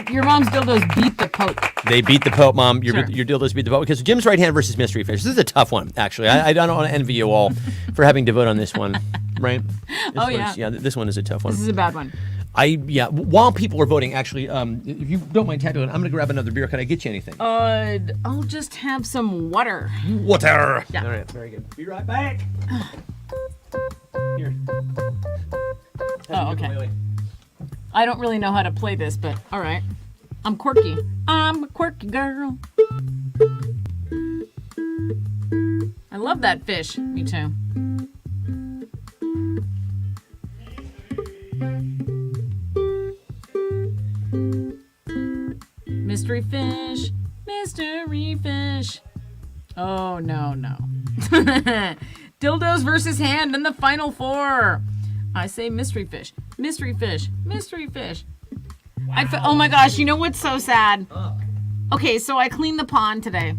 your mom's dildos beat the Pope. They beat the Pope, Mom. Your Sure. dildos beat the Pope. Because Jim's right hand versus Mystery Fish. This is a tough one, actually. I don't want to envy you all for having to vote on this one, right? Oh, yeah. Yeah, this one is a tough one. This is a bad one. While people are voting, actually, if you don't mind tattooing, I'm going to grab another beer. Can I get you anything? I'll just have some water. Water. Yeah. All right, very good. Be right back. Here. Oh, okay. I don't really know how to play this, but all right. I'm quirky. I'm a quirky girl. I love that fish. Me too. Mystery fish. Mystery fish. Oh, no. Dildos versus hand in the final four. I say mystery fish. Mystery fish. Mystery fish. Oh my gosh, you know what's so sad? Okay, so I cleaned the pond today.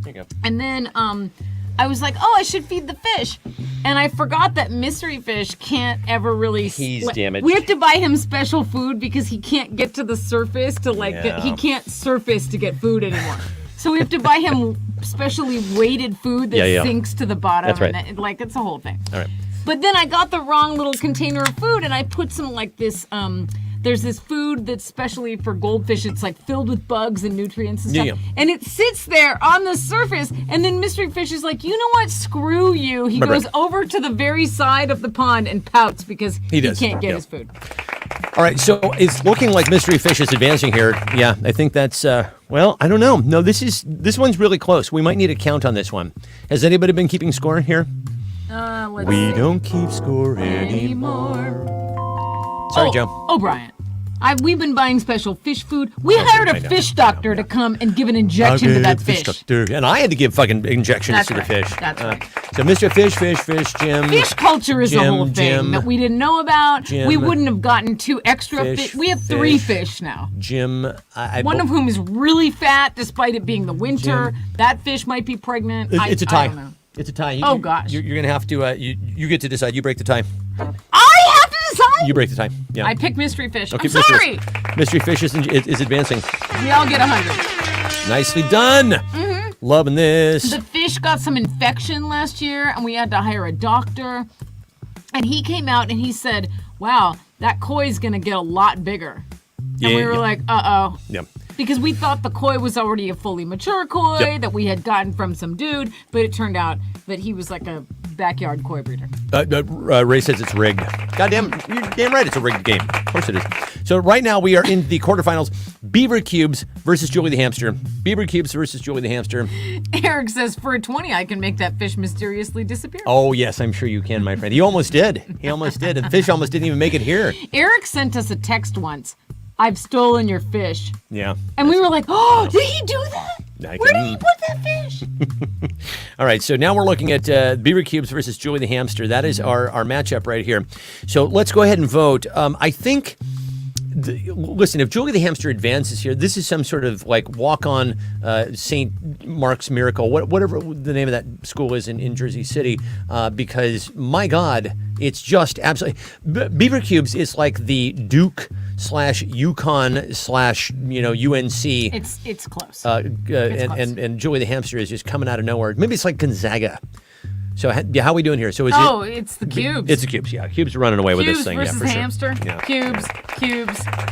There you go. And then I was like, oh, I should feed the fish. And I forgot that mystery fish can't ever really... He's damaged. We have to buy him special food because he can't get to the surface to he can't surface to get food anymore. So we have to buy him specially weighted food that sinks to the bottom. That's right. And it's a whole thing. All right. But then I got the wrong little container of food and I put some like this, there's this food that's specially for goldfish. It's like filled with bugs and nutrients and stuff. Yeah. And it sits there on the surface. And then Mystery Fish is like, you know what? Screw you. He goes over to the very side of the pond and pouts because he can't get his food. All right, so it's looking like Mystery Fish is advancing here. Yeah, I think that's, well, I don't know. No, this one's really close. We might need a count on this one. Has anybody been keeping score here? Let's We see. don't keep score anymore. Sorry, Joe. O'Brien. We've been buying special fish food. We hired a fish doctor to come and give an injection to that fish. And I had to give fucking injections That's to right. the fish. That's right. So Mr. Fish, Jim. Fish culture is a Jim, whole thing Jim, that we didn't know about. Jim, we wouldn't have gotten 2 extra fish, fish. We have 3 fish now. Jim. One of whom is really fat despite it being the winter. Jim. That fish might be pregnant. It's a tie. I don't know. It's a tie. Oh, gosh. You're going to have to, you get to decide. You break the tie. I have to decide? You break the tie. Yeah. I pick Mystery Fish. Okay, I'm sorry. Mystery Fish is advancing. We all get 100. Nicely done. Mm-hmm. Loving this. The fish got some infection last year, and we had to hire a doctor. And he came out and he said, wow, that koi's going to get a lot bigger. And we were like, uh-oh. Yeah. Because we thought the koi was already a fully mature koi that we had gotten from some dude, but it turned out that he was like a backyard koi breeder. Ray says it's rigged. Goddamn, you're damn right it's a rigged game. Of course it is. So right now we are in the quarterfinals. Beaver Cubes versus Julie the Hamster. Beaver Cubes versus Julie the Hamster. Eric says, for a 20, I can make that fish mysteriously disappear. Oh, yes, I'm sure you can, my friend. He almost did. The fish almost didn't even make it here. Eric sent us a text once. I've stolen your fish. Yeah. And we were like, oh, did he do that? Where did he put that fish? All right, so now we're looking at Beaver Cubes versus Julie the Hamster. That is our matchup right here. So let's go ahead and vote. I think, listen, if Julie the Hamster advances here, this is some sort of like walk-on St. Mark's Miracle, whatever the name of that school is in Jersey City, because, my God, it's just absolutely... Beaver Cubes is like the Duke / UConn / UNC. It's close. And Julie the Hamster is just coming out of nowhere. Maybe it's like Gonzaga. So how are we doing here? So is it's the Cubes. It's the Cubes, yeah. Cubes are running away with this thing, versus yeah, for hamster. sure. Yeah. Cubes.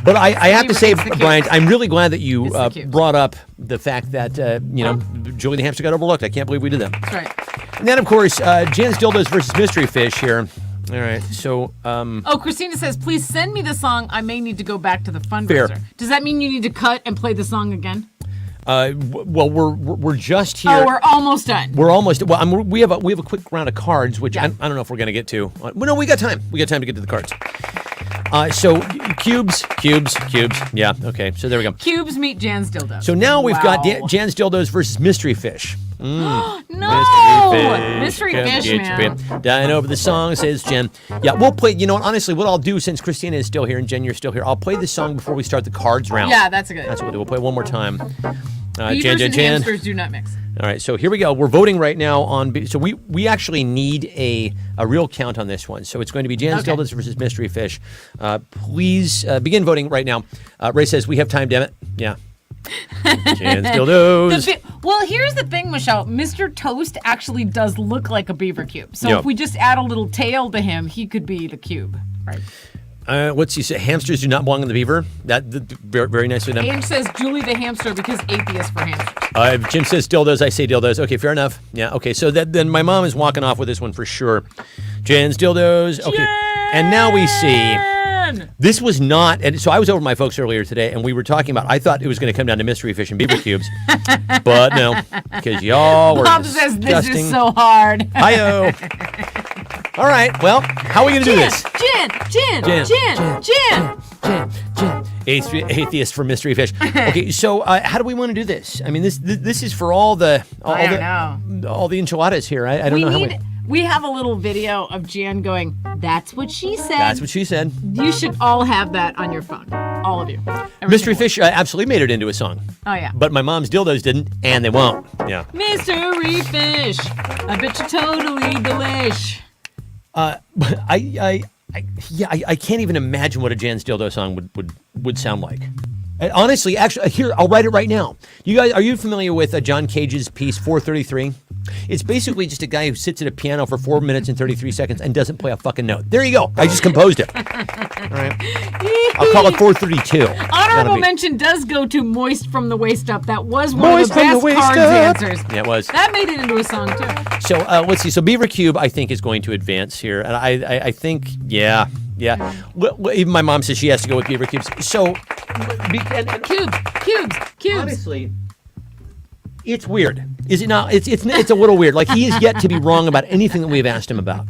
But I have to say, It's the Cubes. Brian, I'm really glad that you It's the Cubes. brought up the fact that Julie the Hamster got overlooked. I can't believe we did that. That's right. And then, of course, Jan's Dildos versus Mystery Fish here. All right, so... Christina says, please send me the song. I may need to go back to the fundraiser. Fair. Does that mean you need to cut and play the song again? Well, we're just here. Oh, we're almost done. We're almost. Well, we have a quick round of cards, which I don't know if we're going to get to. Well, no, we got time. We got time to get to the cards. So cubes. Yeah. Okay. So there we go. Cubes meet Jan's Dildos. So now we've got Jan's Dildos versus Mystery Fish. No! Mystery Fish, man. Dying over the song, says Jen. Yeah, we'll play. You know what? Honestly, what I'll do, since Christina is still here and Jen, you're still here, I'll play this song before we start the cards round. Yeah, that's a good. That's what we'll do. We'll play it one more time. Beavers and hamsters do not mix. All right, so here we go. We're voting right now on. So we actually need a real count on this one. So it's going to be Jan's Dildos versus Mystery Fish. Please begin voting right now. Ray says we have time. Damn it. Yeah. Jan's Dildos. Well, here's the thing, Michelle. Mr. Toast actually does look like a beaver cube. So if we just add a little tail to him, he could be the cube, right? What's he say? Hamsters do not belong in the beaver. That very nicely done. Aim says Julie the Hamster because atheist for hamsters. Jim says dildos. I say dildos. Okay, fair enough. Yeah. Okay. So then my mom is walking off with this one for sure. Jan's Dildos. Okay. And now we see. This was not, and so I was over at my folks earlier today, and we were talking about, I thought it was going to come down to Mystery Fish and Beaver Cubes, but no, because y'all were Mom disgusting. says this is so hard. Hi-yo. All right, well, how are we going to do this? Jen. Atheist for Mystery Fish. Okay, so how do we want to do this? I mean, this is for all the enchiladas here. I don't know how we have a little video of Jan going, that's what she said. That's what she said. You should all have that on your phone. All of you. Mystery Fish absolutely made it into a song. Oh, yeah. But my mom's dildos didn't, and they won't. Yeah. Mystery Fish. I bet you totally delish. I can't even imagine what a Jan's Dildo song would sound like. And honestly, actually, here, I'll write it right now. You guys, are you familiar with John Cage's piece 433? It's basically just a guy who sits at a piano for 4 minutes and 33 seconds and doesn't play a fucking note. There you go. I just composed it. All right. I'll call it 432. Honorable mention does go to Moist from the Waist Up. That was one of the best cards answers. Yeah, it was. That made it into a song, too. So let's see. So Beaver Cube, I think, is going to advance here. And I think, yeah. Well, even my mom says she has to go with Beaver Cubes. So, Cubes. Honestly, it's weird. Is it not? It's a little weird. Like, he is yet to be wrong about anything that we've asked him about.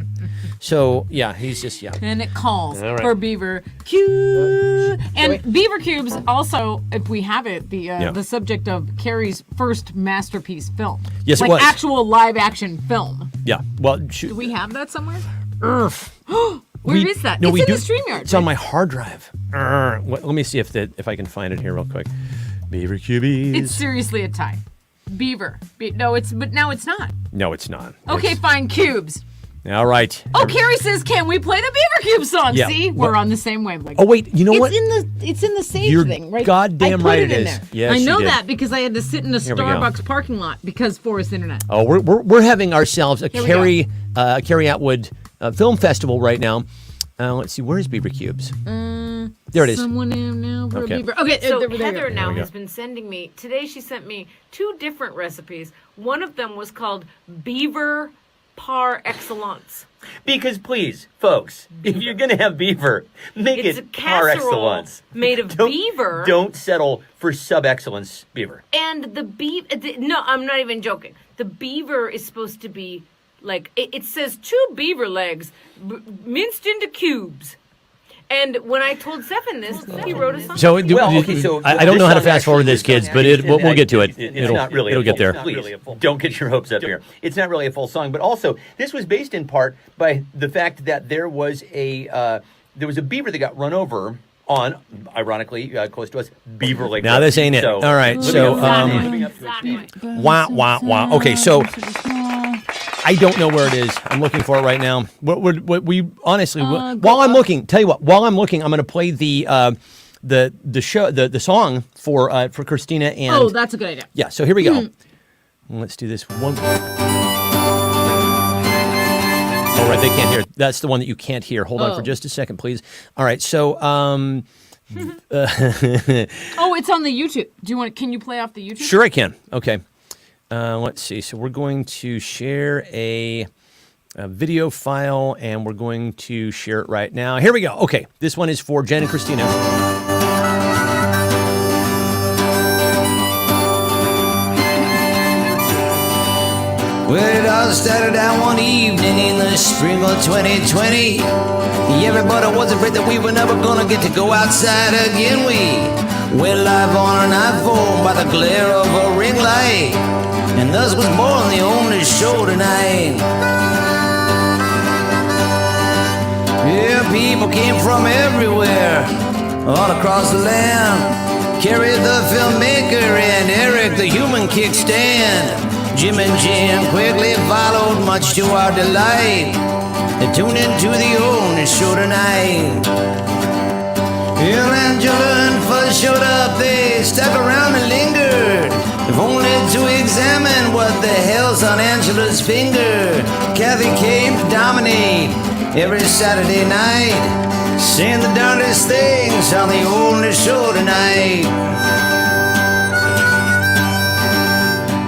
So, yeah, he's just, yeah. And it calls for Beaver Cube. And Beaver Cubes also, if we have it, the subject of Carrie's first masterpiece film. Yes, like it was. Actual live action film. Yeah. Well, do we have that somewhere? Where is that? It's in the StreamYard. It's on my hard drive. Let me see if I can find it here real quick. Beaver Cubies. It's seriously a tie. Beaver. But now it's not. No, it's not. Okay, fine. Cubes. All right. Oh, Carrie says, "Can we play the Beaver Cube song?" Yeah. See, we're on the same wavelength. Oh wait, you know what? It's in the save You're thing, right? goddamn right it is. There. Yes, I know you did. that because I had to sit in a Starbucks parking lot because Forest Internet. Oh, we're having ourselves a Carrie Atwood film festival right now. Let's see, where's Beaver Cubes? There it is. Someone am now for Okay. a beaver. Okay, So there Heather we now go. has been sending me, today she sent me 2 different recipes. One of them was called beaver par excellence? Because please, folks, if you're going to have beaver, make It's it a par casserole excellence. made of beaver. Don't settle for sub-excellence beaver. And the beaver, no, I'm not even joking. The beaver is supposed to be like, it says 2 beaver legs minced into cubes. And when I told Stefan this, he wrote a song. So, I don't know how to song fast forward this, kids, but we'll get to it. It's not really. It'll get there. Please, don't get your hopes up here. It's not really a full song, but also this was based in part by the fact that there was a beaver that got run over on, ironically, close to us, Beaver Lake. Now this ain't it. All right, so Exactly. wow. Okay, so I don't know where it is. I'm looking for it right now. What we honestly, while I'm looking, tell you what, while I'm looking, I'm going to play the song for Christina and. Oh, that's a good idea. Yeah. So here we go. Let's do this one. Oh, right, they can't hear. That's the one that you can't hear. Hold on for just a second, please. All right, so Oh, it's on the YouTube. Can you play off the YouTube? Sure I can. Okay. Let's see. So we're going to share a video file, and we're going to share it right now. Here we go. Okay, this one is for Jen and Christina. Well, it all started out one evening in the spring of 2020. Everybody was afraid that we were never gonna get to go outside again. We went live on an iPhone by the glare of a ring light, and thus was born the only show tonight. Yeah, people came from everywhere, all across the land. Carrie the filmmaker and Eric the human kickstand. Jim and Jen quickly followed, much to our delight. They tuned into the only show tonight. Well, Angela and Fuzz showed up, they stuck around and lingered, if only to examine what the hell's on Angela's finger. Kathy came to dominate every Saturday night, saying the darndest things on the only show tonight.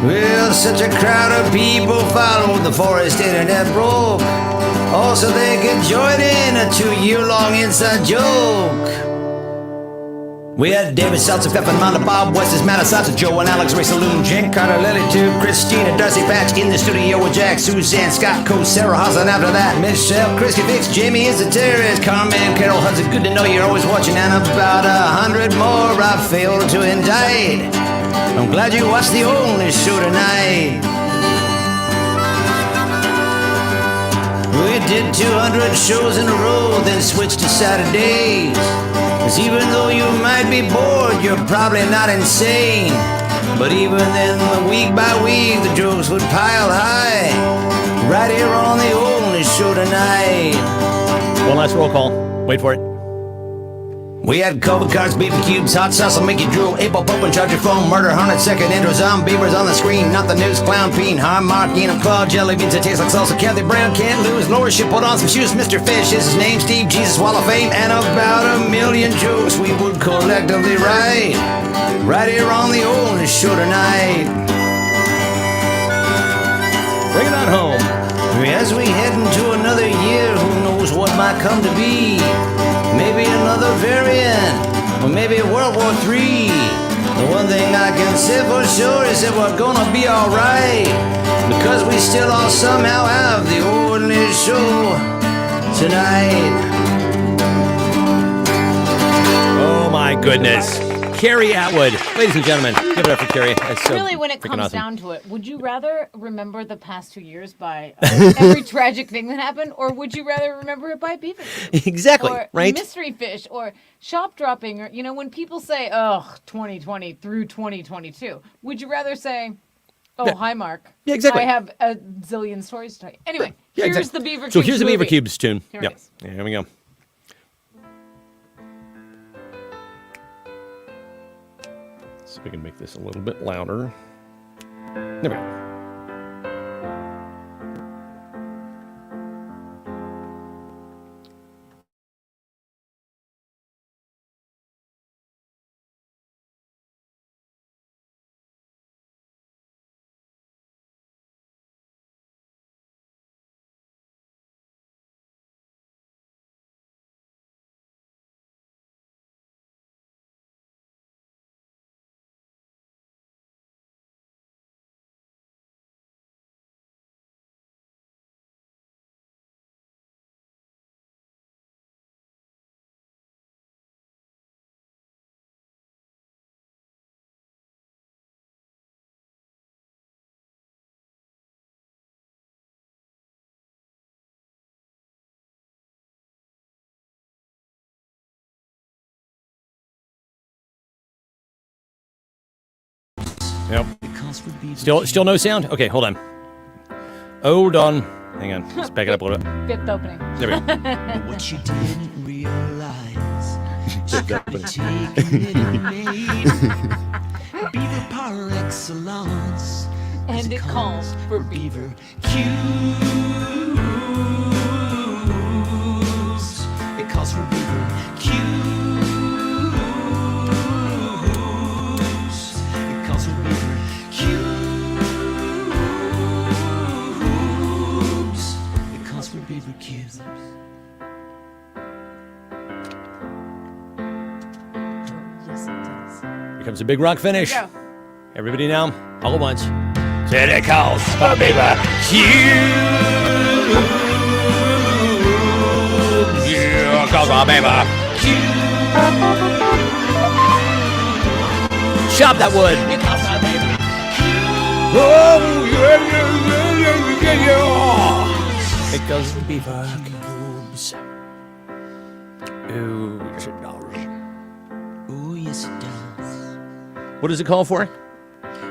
Well, such a crowd of people followed the Forest Internet broke, also they could join in a 2-year-long inside joke. We had David Seltzer, Pepin, Manda, Bob West, Matt Sasa, Joe and Alex Ray Saloon, Jen Carter, Lily Tube, Christina, Darcy Patch in the studio with Jack, Suzanne, Scott, Coe, Sarah Hassan after that, Michelle, Christy Fix, Jamie is a terrorist, Carmen, Carol Hudson, good to know you're always watching, and about 100 more I failed to indict. I'm glad you watched the only show tonight. We did 200 shows in a row, then switched to Saturdays. 'Cause even though you might be bored, you're probably not insane. But even then, week by week, the jokes would pile high. Right here on the only show tonight. One last roll call. Wait for it. We had COVID cards, baby cubes, hot sauce will make you drool, April Pope and charge your phone, murder, haunted, second intro, beavers on the screen, not the news, clown, peen, harm, mark, claw, jelly beans that taste like salsa, Kathy Brown can't lose, Laura should put on some shoes, Mr. Fish is his name, Steve Jesus, Wall of Fame, and about 1,000,000 jokes we would collectively write, right here on the only show tonight. Bring it on home. As we head into another year, who knows what might come to be? Maybe another variant, or maybe World War III. The one thing I can say for sure is that we're gonna be alright, because we still all somehow have the only show tonight. Oh my goodness. Carrie Atwood. Ladies and gentlemen, give it up for Carrie. That's so Really, when it freaking comes awesome. down to it, would you rather remember the past 2 years by every tragic thing that happened, or would you rather remember it by beaver Cube? Exactly, Or right? mystery fish, or shop dropping, or when people say, "Oh, 2020 through 2022," would you rather say, "Oh, Yeah. hi, Mark. Yeah, exactly. I have a zillion stories to tell you." Anyway, Yeah, here's exactly. the beaver Cube. So here's the Beaver Cubes tune. Here Yep. it is. Yeah, here we go. So we can make this a little bit louder. There we go. Still no sound? Okay, hold on. Hold on. Hang on. Let's back it up a little bit. Fifth opening. There we go. But what you didn't realize is that you're taking it in vain. Beaver par excellence. And it calls for Beaver Cubes. It calls for Beaver Cubes. It calls for Beaver Cubes. It calls for Beaver Cubes. Yes, it does. Here comes a big rock finish. Go. Everybody now, all at once. Said it calls for Beaver Cubes. Yeah, calls for Beaver Cubes. Chop that wood. It calls for Beaver Cubes. Oh, yeah. It goes for Beaver Cubes. Ooh, yes it does. Oh, yes, it does. What does it call for?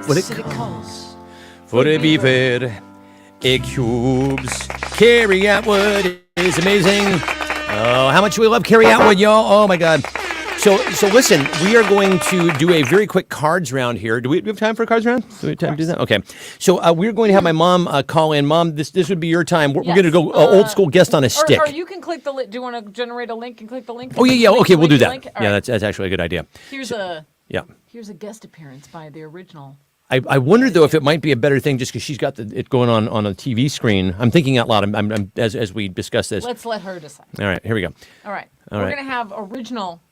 What it Said it calls. For the beaver cubes. Carrie Atwood is amazing. Oh, how much we love Carrie Atwood, y'all. Oh, my God. So listen, we are going to do a very quick cards round here. Do we have time for a cards round? Do we have time to do that? Okay. So we're going to have my mom call in. Mom, this would be your time. We're going to go old school guest on a stick. Or you can click the link. Do you want to generate a link and click the link? Oh, yeah. Okay, we'll do that. Link? Yeah, Right. that's actually a good idea. Here's a Yeah. guest appearance by the original. I wonder, though, if it might be a better thing just because she's got it going on a TV screen. I'm thinking out loud I'm as we discuss this. Let's let her decide. All right, here we go. All right. All We're right. going to have original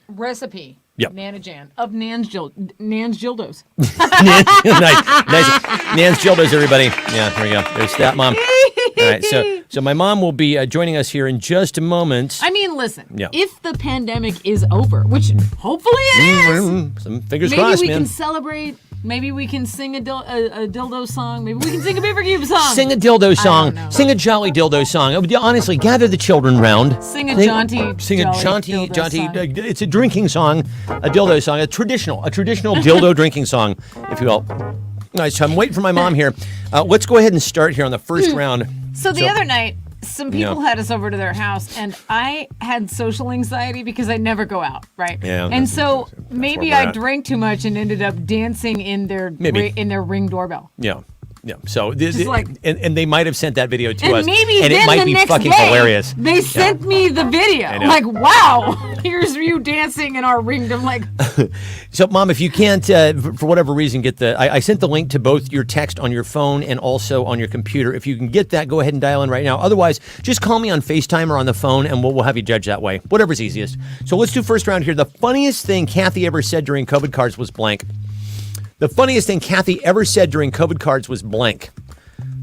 recipe. Yep. Nana Jan of Nan's Dildos. nice. Nan's Jildos, everybody. Yeah, there we go. There's that, Mom. All right, so my mom will be joining us here in just a moment. I mean, listen. Yeah. If the pandemic is over, which hopefully it is, Some fingers maybe crossed, we man. can celebrate. Maybe we can sing a dildo song. Maybe we can sing a Beaver Cube song. Sing a dildo song. know. Sing a jolly dildo song. Honestly, gather the children round. Sing a jaunty. Sing a jaunty. song. It's a drinking song, a dildo song, a traditional dildo drinking song, if you will. All right, so I'm waiting for my mom here. Let's go ahead and start here on the first round. So the other night, some people Yeah. had us over to their house, and I had social anxiety because I never go out, right? Yeah, And so maybe where we're I at. drank too much and ended up dancing in their Maybe. in their Ring doorbell. Yeah. Yeah. So like- and they might have sent that video to And us. maybe and then it might the be next fucking day, hilarious. they sent me the video. I know. Like, wow, here's you dancing in our ring. I'm like, So, Mom, if you can't, for whatever reason, get I sent the link to both your text on your phone and also on your computer. If you can get that, go ahead and dial in right now. Otherwise, just call me on FaceTime or on the phone, and we'll have you judge that way. Whatever's easiest. So let's do first round here. The funniest thing Kathy ever said during COVID cards was blank. The funniest thing Kathy ever said during COVID cards was blank.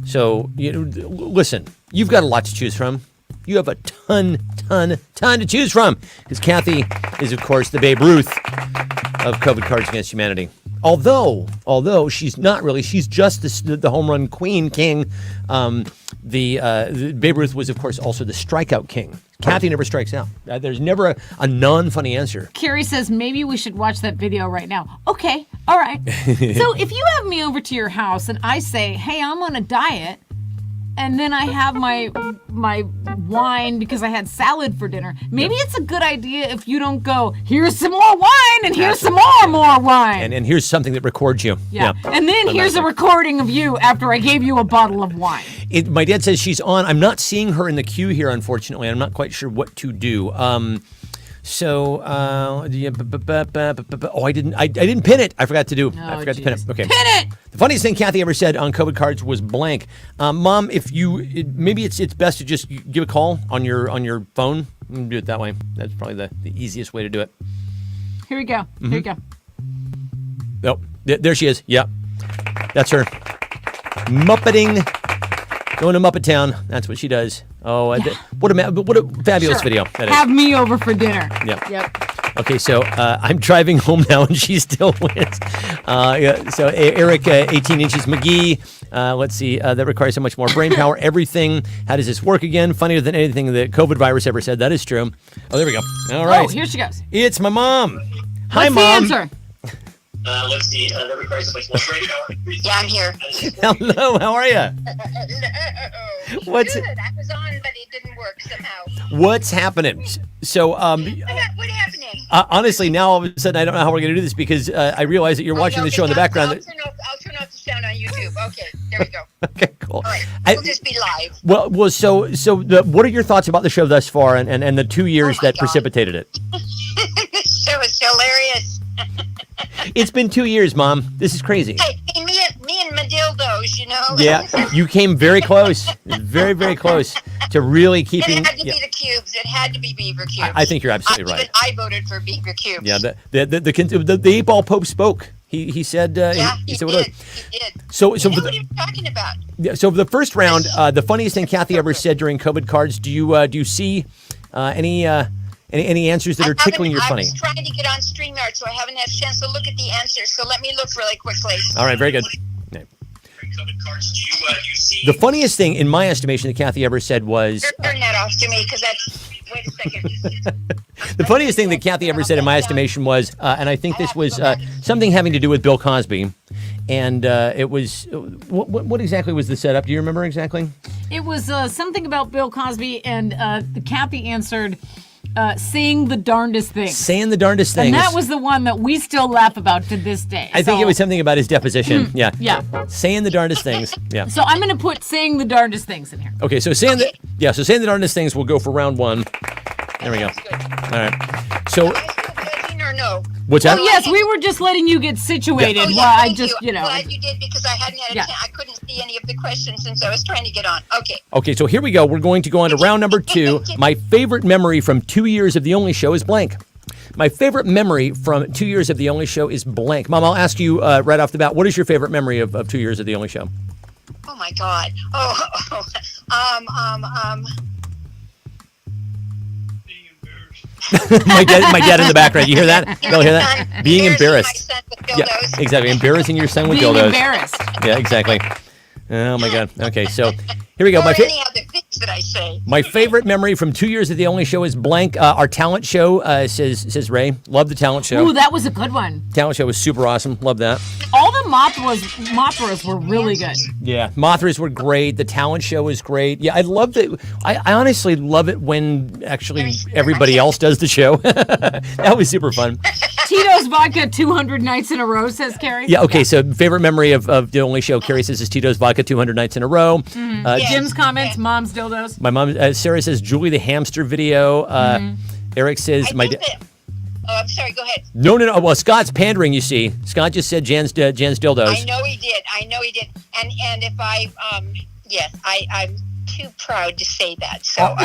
So, listen, you've got a lot to choose from. You have a ton to choose from. Because Kathy is, of course, the Babe Ruth of COVID Cards Against Humanity. Although she's not really, she's just the home run king. The Babe Ruth was, of course, also the strikeout king. Kathy never strikes out. There's never a non-funny answer. Carrie says, maybe we should watch that video right now. Okay, all right. So if you have me over to your house and I say, hey, I'm on a diet, and then I have my wine because I had salad for dinner, maybe it's a good idea if you don't go, here's some more wine and here's some more wine. And here's something that records you. Yeah. And then here's a recording of you after I gave you a bottle of wine. My dad says she's on. I'm not seeing her in the queue here, unfortunately. I'm not quite sure what to do. Oh, I didn't pin it. I forgot to do. I forgot to pin it. Okay. Pin it! The funniest thing Kathy ever said on COVID cards was blank. Mom, maybe it's best to just give a call on your phone. Do it that way. That's probably the easiest way to do it. Here we go. Here we go. Oh, there she is. Yep. That's her. Muppeting. Going to Muppet Town. That's what she does. Oh, what a fabulous Sure. video that is. Have me over for dinner. Yep. Okay, so I'm driving home now, and she still wins. So Eric, 18 inches, McGee. Let's see. That requires so much more brain power. Everything. How does this work again? Funnier than anything the COVID virus ever said. That is true. Oh, there we go. All right. Oh, here she goes. It's my mom. Hi, What's Mom. the answer? Let's see. That requires like one break hour. Yeah, I'm here. Hello, how are you? Hello. What's- Good. I was on, but it didn't work somehow. What's happening? So, What happening? honestly, now all of a sudden I don't know how we're going to do this because I realize that you're watching the show in the background. I'll turn off the sound on YouTube. Okay, there we go. Okay, cool. All right, I- we'll just be live. Well, so what are your thoughts about the show thus far and the 2 years Oh my that God. precipitated it? So it's hilarious. It's been 2 years, Mom. This is crazy. Hey, me and my dildos, you know. Yeah, you came very close, very, very close to really And keeping. it had to Yeah, be the cubes. It had to be beaver cubes. I think you're absolutely right. Even I voted for beaver cubes. Yeah, the 8 Ball Pope spoke. He said. Yeah, he he said did. what it was. He did. So You for know the, what he was talking about. yeah, so for the first round, the funniest thing Kathy ever said during COVID cards. Do you see any answers that are tickling your I funny? was trying to get on StreamYard, so I haven't had a chance to look at the answers. So let me look really quickly. All right, very good. Yeah. COVID cards. Do you see? The funniest thing, in my estimation, that Kathy ever said was Turn that off to me, because that's. Wait a second. the funniest thing that Kathy ever said, in my estimation, was, and I think this was something having to do with Bill Cosby, and it was what exactly was the setup? Do you remember exactly? It was something about Bill Cosby, and Kathy answered, saying the darndest things. Saying the darndest things. And that was the one that we still laugh about to this day. I think it was something about his deposition. Yeah. Yeah. Saying the darndest things. Yeah. So I'm going to put saying the darndest things in here. Okay, so saying the darndest things will go for round one. There we go. All right. So Am I still judging or no? what's that? Oh, yes, we were just letting you get situated Oh, yeah, while I thank just, I'm glad you did, because I hadn't had a Yeah. chance. I couldn't see any of the questions since I was trying to get on. Okay. Okay, so here we go. We're going to go on to round number 2. My favorite memory from 2 years of The Only Show is blank. My favorite memory from 2 years of The Only Show is blank. Mom, I'll ask you right off the bat, what is your favorite memory of 2 years of The Only Show? Oh my God. my dad in the background. You hear that? They'll hear that? Being embarrassed. My son with Yeah, dildos. exactly. Embarrassing your son with being dildos. embarrassed. Yeah, exactly. Oh my God. Okay, so here we go. Or any other things that I say. My favorite memory from 2 years of The Only Show is blank. Our talent show, says Ray. Love the talent show. Ooh, that was a good one. Talent show was super awesome. Love that. All the Mothras were really good. Yeah, Mothras were great. The talent show was great. Yeah, I love that. I honestly love it when actually everybody else does the show. That was super fun. Tito's Vodka 200 nights in a row, says Carrie. Yeah, okay, so favorite memory of The Only Show, Carrie says, is Tito's Vodka 200 nights in a row. Jim's comments, mom's dildos. My mom, Sarah says, Julie the Hamster video. Eric says, I'm sorry, go ahead. No. Well, Scott's pandering, you see. Scott just said Jan's dildos. I know he did. And if yes, I'm too proud to say that. So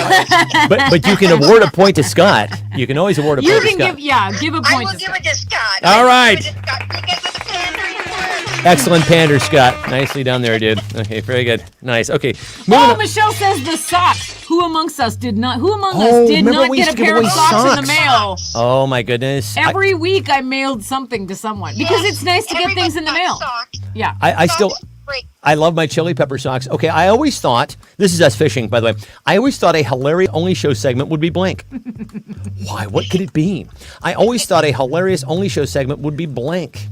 But you can award a point to Scott. You can always award a You point to can Scott. give a I point will to give Scott. it to Scott. All right. Because of the pandering words. Excellent pander, Scott. Nicely done there, dude. Okay, very good. Nice. Okay. moving Oh, on. Michelle says the socks. Who among us did not remember not we get used a to give pair of away socks in the socks? mail? Oh my goodness. Every week I mailed something to someone because it's nice to get Everybody things in the got mail. socks. Yeah. I still Socks, great. I love my chili pepper socks. Okay, I always thought, this is us fishing, by the way, I always thought a hilarious Only Show segment would be blank. Why? What could it be? I always thought a hilarious Only Show segment would be blank.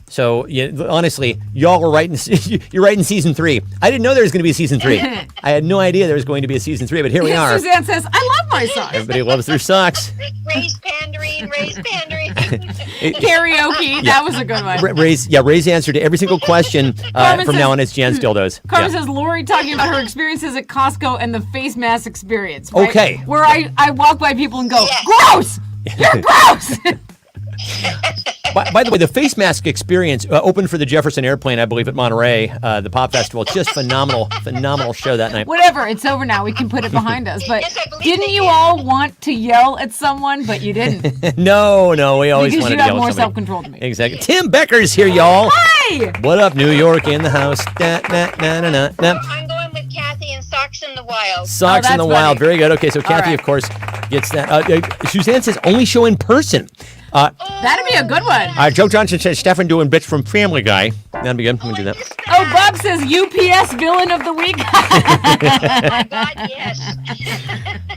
So, yeah, honestly, y'all were right you're right in season 3. I didn't know there was going to be a season 3. I had no idea there was going to be a season 3, but here we are. Suzanne says, I love my socks. Everybody loves their socks. Raise pandering. Karaoke. That was a good one. Ray's answer to every single question Carmen from says- now on is Jan's dildos. Carmen Yeah. says Lori talking about her experiences at Costco and the face mask experience. Right? Okay. Where I walk by people and go, Yes. gross! You're gross! By the way, the face mask experience opened for the Jefferson Airplane, I believe, at Monterey, the Pop Festival. Just phenomenal show that night. Whatever, it's over now. We can put it behind us. But Yes, I believe didn't they you did. all want to yell at someone, but you didn't? No, we always Because wanted you to have yell more at somebody. self-control than me. Exactly. Tim Becker's here, y'all. Hey! What up, New York in the house? Da, na, na, na, na, na. I'm going with Kathy and Socks in the Wild. Socks in that's the Wild. funny. Very good. Okay, so Kathy, right. of course, gets that. Suzanne says only show in person. That'd be a good one. Joe Johnson says Stefan doing bits from Family Guy. That'd be good. We can do that. Oh, Bob says UPS villain of the week. Oh my God, yes.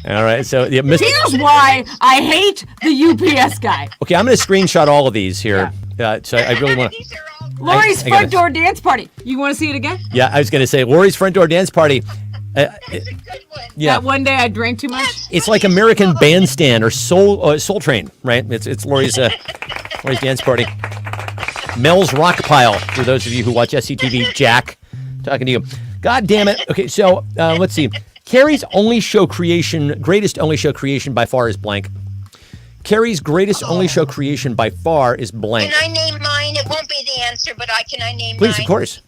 All right. So, yeah, Mr. Here's why I hate the UPS guy. Okay, I'm going to screenshot all of these here. So I really want to. These are all Lori's I gotta- front door dance party. You want to see it again? Yeah, I was going to say Lori's front door dance party. That's a good one. Yeah, That one day I drank too much. it's like American Bandstand or Soul Train, right? It's Lori's Lori's dance party. Mel's Rock Pile, for those of you who watch SCTV. Jack, talking to you. God damn it. Okay, so let's see. Carrie's greatest only show creation by far is blank. Carrie's greatest only show creation by far is blank. Can I name mine? It won't be the answer, but can I name Please, mine? of course.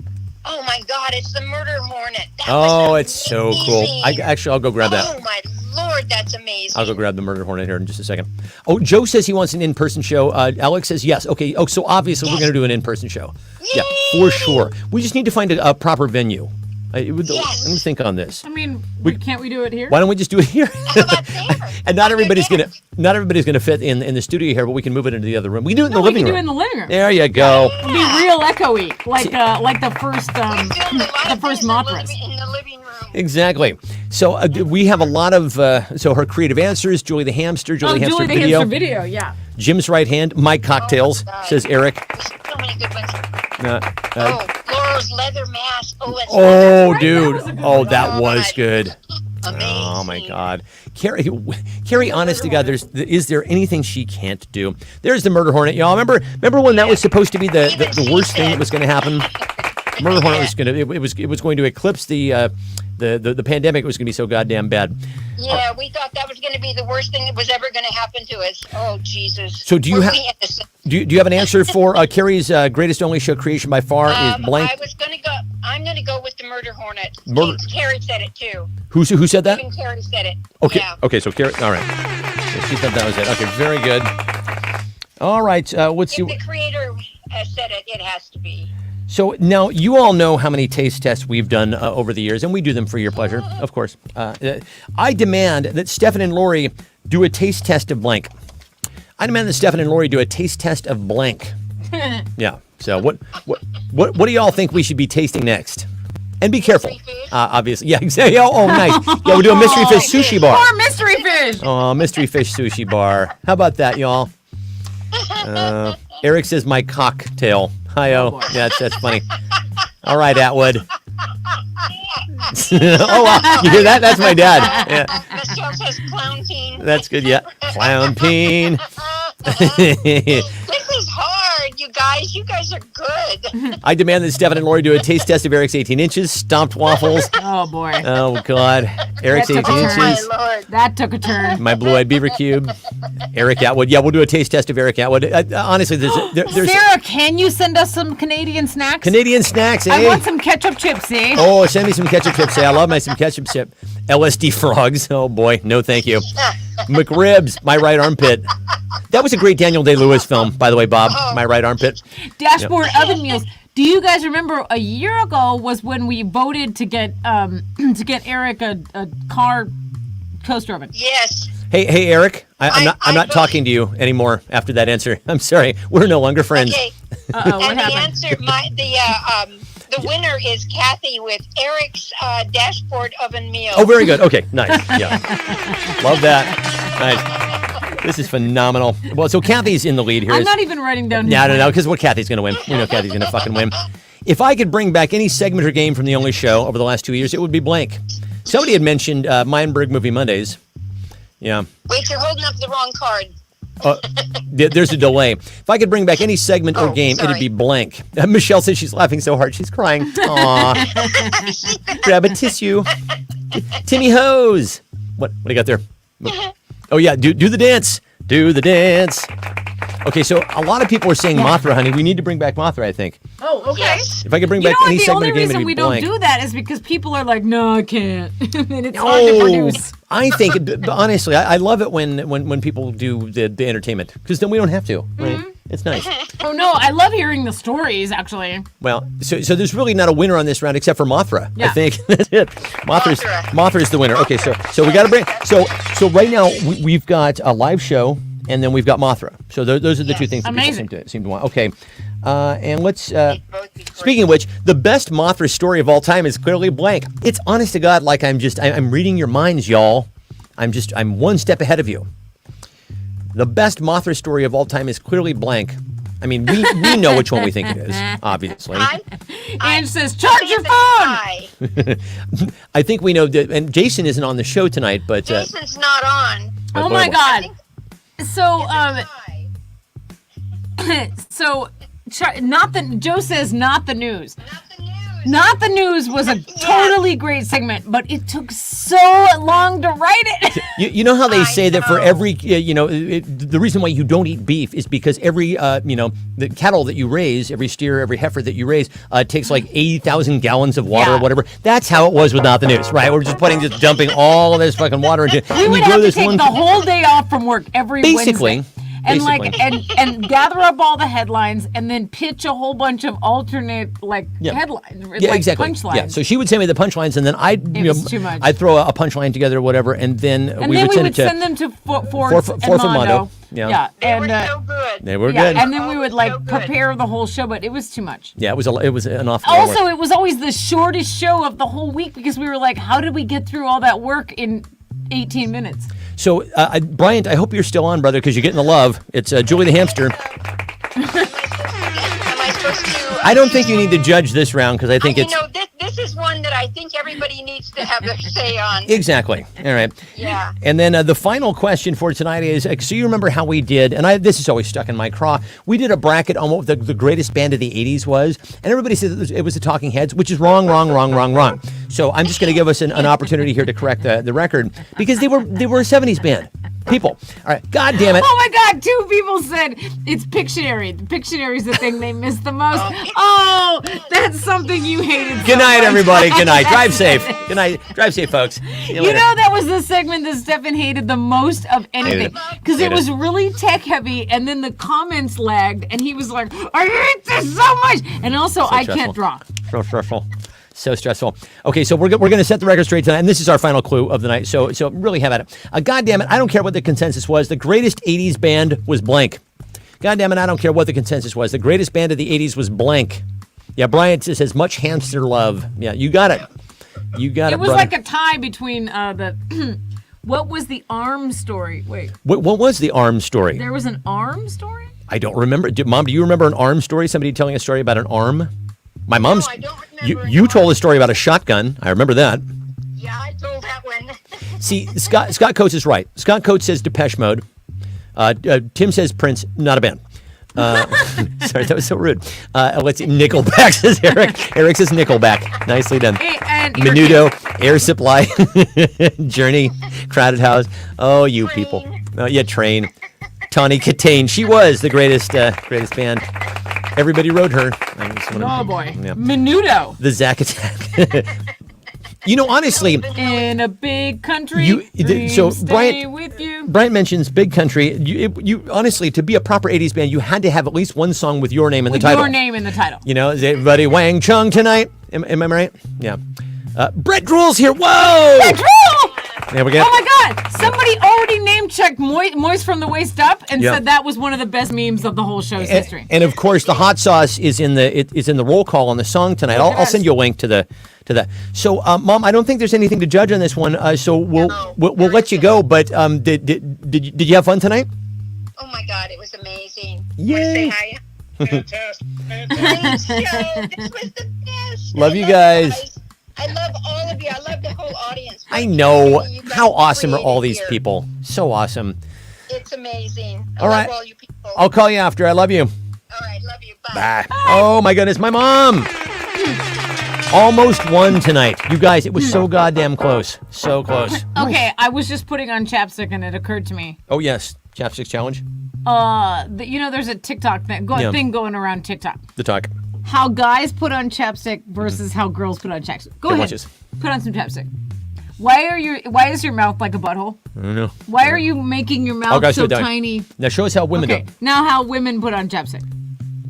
Oh my God, it's the Murder Hornet. That Oh, was it's so cool. amazing. I'll go grab that. Oh my Lord, that's amazing. I'll go grab the Murder Hornet here in just a second. Oh, Joe says he wants an in-person show. Alex says yes. Okay. Oh, so obviously we're going to do an in-person show. Yeah, for sure. We just need to find a proper venue. Let me think on this. I mean, can't we do it here? Why don't we just do it here? How about there? And not everybody's gonna fit in the studio here, but we can move it into the other room. We can do it in the we living can do room. it in the living room. There you go. It'll be real echoey, like the first We filmed a lot the of first things Mothras. in the living room. Exactly. So we have a lot of so her creative answers. Julie the Hamster. Julie the Hamster Julie the video. Hamster video, yeah. Jim's right hand. Mike Cocktails, Oh, my God. says Eric. There's so many good ones. Uh, Laura's leather mask. Oh, that's oh, Right, dude. that was a good Oh, one. that was good. amazing. Oh my God, Carrie! Honest to God, is there anything she can't do? There's the Murder Hornet, y'all. Remember when that was supposed to be the worst thing that was going to happen? Murder Hornet was going to it was going to eclipse the pandemic. It was going to be so goddamn bad. Yeah, we thought that was going to be the worst thing that was ever going to happen to us. Oh Jesus! So do you We're have innocent. do you have an answer for Carrie's greatest only show creation by far is blank? I'm going to go with the Murder Hornet. Murder- Carrie said it too. Who said that? Even Carrie said it. Okay. Yeah. Okay. So Carrie. All right. So she thought that was it. Okay. Very good. All right. Let's see. If the creator said it, it has to be. So now you all know how many taste tests we've done over the years, and we do them for your pleasure, of course. I demand that Stefan and Lori do a taste test of blank. I demand that Stefan and Lori do a taste test of blank. Yeah. So what do y'all think we should be tasting next? And be careful. Mystery fish? Obviously. Yeah. Exactly. Oh, nice. Yeah, we'll do a mystery fish sushi bar. Or mystery fish. Oh, mystery fish sushi bar. How about that, y'all? Eric says my cocktail. Hi-oh. Yeah, that's funny. All right, Atwood. Oh, wow. You hear that? That's my dad. Yeah, Michelle says clown teen. that's good. Yeah. Clown peen. This is hard, you guys. You guys are good. I demand that Stefan and Lori do a taste test of Eric's 18 inches, stomped waffles. Oh boy, Oh, God. Eric's That took 18 a turn. inches. My Lord. that took a turn. My blue-eyed beaver cube. Eric Atwood. Yeah, we'll do a taste test of Eric Atwood. Honestly, there's Sarah, can you send us some Canadian snacks? Canadian snacks, eh? I want some ketchup chips, eh? Oh, send me some ketchup chips. I love some ketchup chip. LSD frogs. Oh boy, no thank you. McRibs, my right armpit. That was a great Daniel Day-Lewis film, by the way, Bob. My right armpit. Dashboard oven meals. Do you guys remember a year ago was when we voted to get Eric a car toaster oven? Yes. Hey, Eric. I'm not I not voted- talking to you anymore after that answer. I'm sorry. We're no longer friends. Okay. Uh-oh, what And the happened? answer, the winner is Kathy with Eric's dashboard oven meal. Oh, very good. Okay, nice. Yeah, love that. Nice. This is phenomenal. Well, so Kathy's in the lead here. I'm not even writing down. No, because Kathy's going to win. We know Kathy's going to fucking win. If I could bring back any segment or game from the only show over the last 2 years, it would be blank. Somebody had mentioned Meinberg Movie Mondays. Yeah. Wait, you're holding up the wrong card. There's a delay. If I could bring back any segment or Oh, game, it'd sorry. be blank. Michelle says she's laughing so hard she's crying. Aw. Grab a tissue. Timmy Hose. What do you got there? Oh yeah, do the dance. Do the dance. Okay, so a lot of people are saying Mothra, honey. We need to bring back Mothra, I think. Oh, okay. Yes. If I could bring You know back what? any The segment only or game, reason it'd we be don't blank. do that is because people are like, "No, I can't," and it's hard to Oh, produce. I think honestly, I love it when people do the entertainment because then we don't have to. Right? It's nice. Oh no, I love hearing the stories. Actually, Well, so there's really not a winner on this round except for Mothra. I Yeah. think that's it. Mothra. Mothra's the winner. Okay, so we got to bring so right now we've got a live show and then we've got Mothra. So those are the two things that Amazing. people seem to want. Okay, and let's. Both be great. Speaking of which, the best Mothra story of all time is clearly blank. It's honest to God, like I'm reading your minds, y'all. I'm one step ahead of you. The best Mothra story of all time is clearly blank. I mean, we know which one we think it is, obviously. Ange says, charge your phone. I think we know that, and Jason isn't on the show tonight, but Jason's not on. Oh my God. So, Joe says not the news. Not the news was a totally great segment, but it took so long to write it. You know how they say that for every, the reason why you don't eat beef is because every, the cattle that you raise, every steer, every heifer that you raise, takes like 80,000 gallons of water or whatever. That's how it was with Not the News, right? We're just dumping all this fucking water into it. We would have to take the whole day off from work every Wednesday. And and gather up all the headlines and then pitch a whole bunch of alternate headlines, exactly. punchlines. Yeah, so she would send me the punchlines, and then I'd throw a punchline together, or whatever, and then we would send them to Ford and Mondo. Yeah, they were so good. They were good. And then we would prepare the whole show, but it was too much. Yeah, it was an awful. Also, it was always the shortest show of the whole week because we were like, how did we get through all that work in 18 minutes? So, Bryant, I hope you're still on, brother, because you're getting the love. It's Julie the hamster. Am I supposed to? I don't think you need to judge this round because I think it's. This is one that I think everybody needs to have their say on. Exactly. All right. Yeah. And then the final question for tonight is: so you remember how we did? And this is always stuck in my craw. We did a bracket on what the greatest band of the '80s was, and everybody said it was the Talking Heads, which is wrong. So I'm just going to give us an opportunity here to correct the record because they were a '70s band. People. All right. God damn it. Oh my God. 2 people said it's Pictionary. The Pictionary is the thing they miss the most. Oh, that's something you hated. Good night, everybody. Good night. Drive safe. Good night. Drive safe, folks. You know, that was the segment that Stefan hated the most of anything because it was really tech heavy, and then the comments lagged, and he was like, I hate this so much. And also, I can't draw. So stressful. So stressful. Okay, so we're going to set the record straight tonight, and this is our final clue of the night. So really have at it. God damn it, I don't care what the consensus was. The greatest 80s band was blank. God damn it, I don't care what the consensus was. The greatest band of the 80s was blank. Yeah, Brian says much hamster love. Yeah, you got it. You got it, It was brother. like a tie between the... What was the arm story? Wait. What was the arm story? There was an arm story? I don't remember. Mom, do you remember an arm story? Somebody telling a story about an arm? My mom's. No, I don't remember. You told a story about a shotgun. I remember that. Yeah, I told that one. See, Scott Coates is right. Scott Coates says Depeche Mode. Tim says Prince, not a band. Sorry, that was so rude. Let's see. Nickelback says Eric. Eric says Nickelback. Nicely done. And Menudo, Air Supply, Journey, Crowded House. Oh, you people. Oh, yeah, Train. Tawny Katane. She was the greatest band. Everybody rode her. Oh boy. Yeah. Menudo. The Zack Attack. Honestly, in a big country. Bryant mentions big country. You honestly, to be a proper 80s band, you had to have at least one song with your name in the title. Your name in the title. Is everybody Wang Chung tonight? Am I right? Yeah. Brett Drool's here. Whoa! Brett Drool! There we go. Oh my God! Somebody already name-checked Moist from the waist up and said that was one of the best memes of the whole show's history. And of course, the hot sauce is in the roll call on the song tonight. I'll send you a link to that. So, Mom, I don't think there's anything to judge on this one. So we'll let you go. But did you have fun tonight? Oh my God, it was amazing. Yay! Say hi. Fantastic. Great show. This was the best. Love you guys. I love all of you. I love the whole audience. I know. You guys How awesome are all created these here. people? So awesome. It's amazing. All right. I love all you people. I'll call you after. I love you. All right, love you. Bye. Bye. Oh my goodness, my mom. Almost won tonight. You guys, it was so goddamn close. So close. Okay, I was just putting on chapstick and it occurred to me. Oh yes, Chapstick Challenge. There's a TikTok thing going around TikTok. The talk. How guys put on chapstick versus how girls put on chapstick. Go ahead. Watch this. Put on some chapstick. Why is your mouth like a butthole? I don't know. Why are you making your mouth guys, so put it down. tiny? Now show us how women Okay, do. now how women put on chapstick.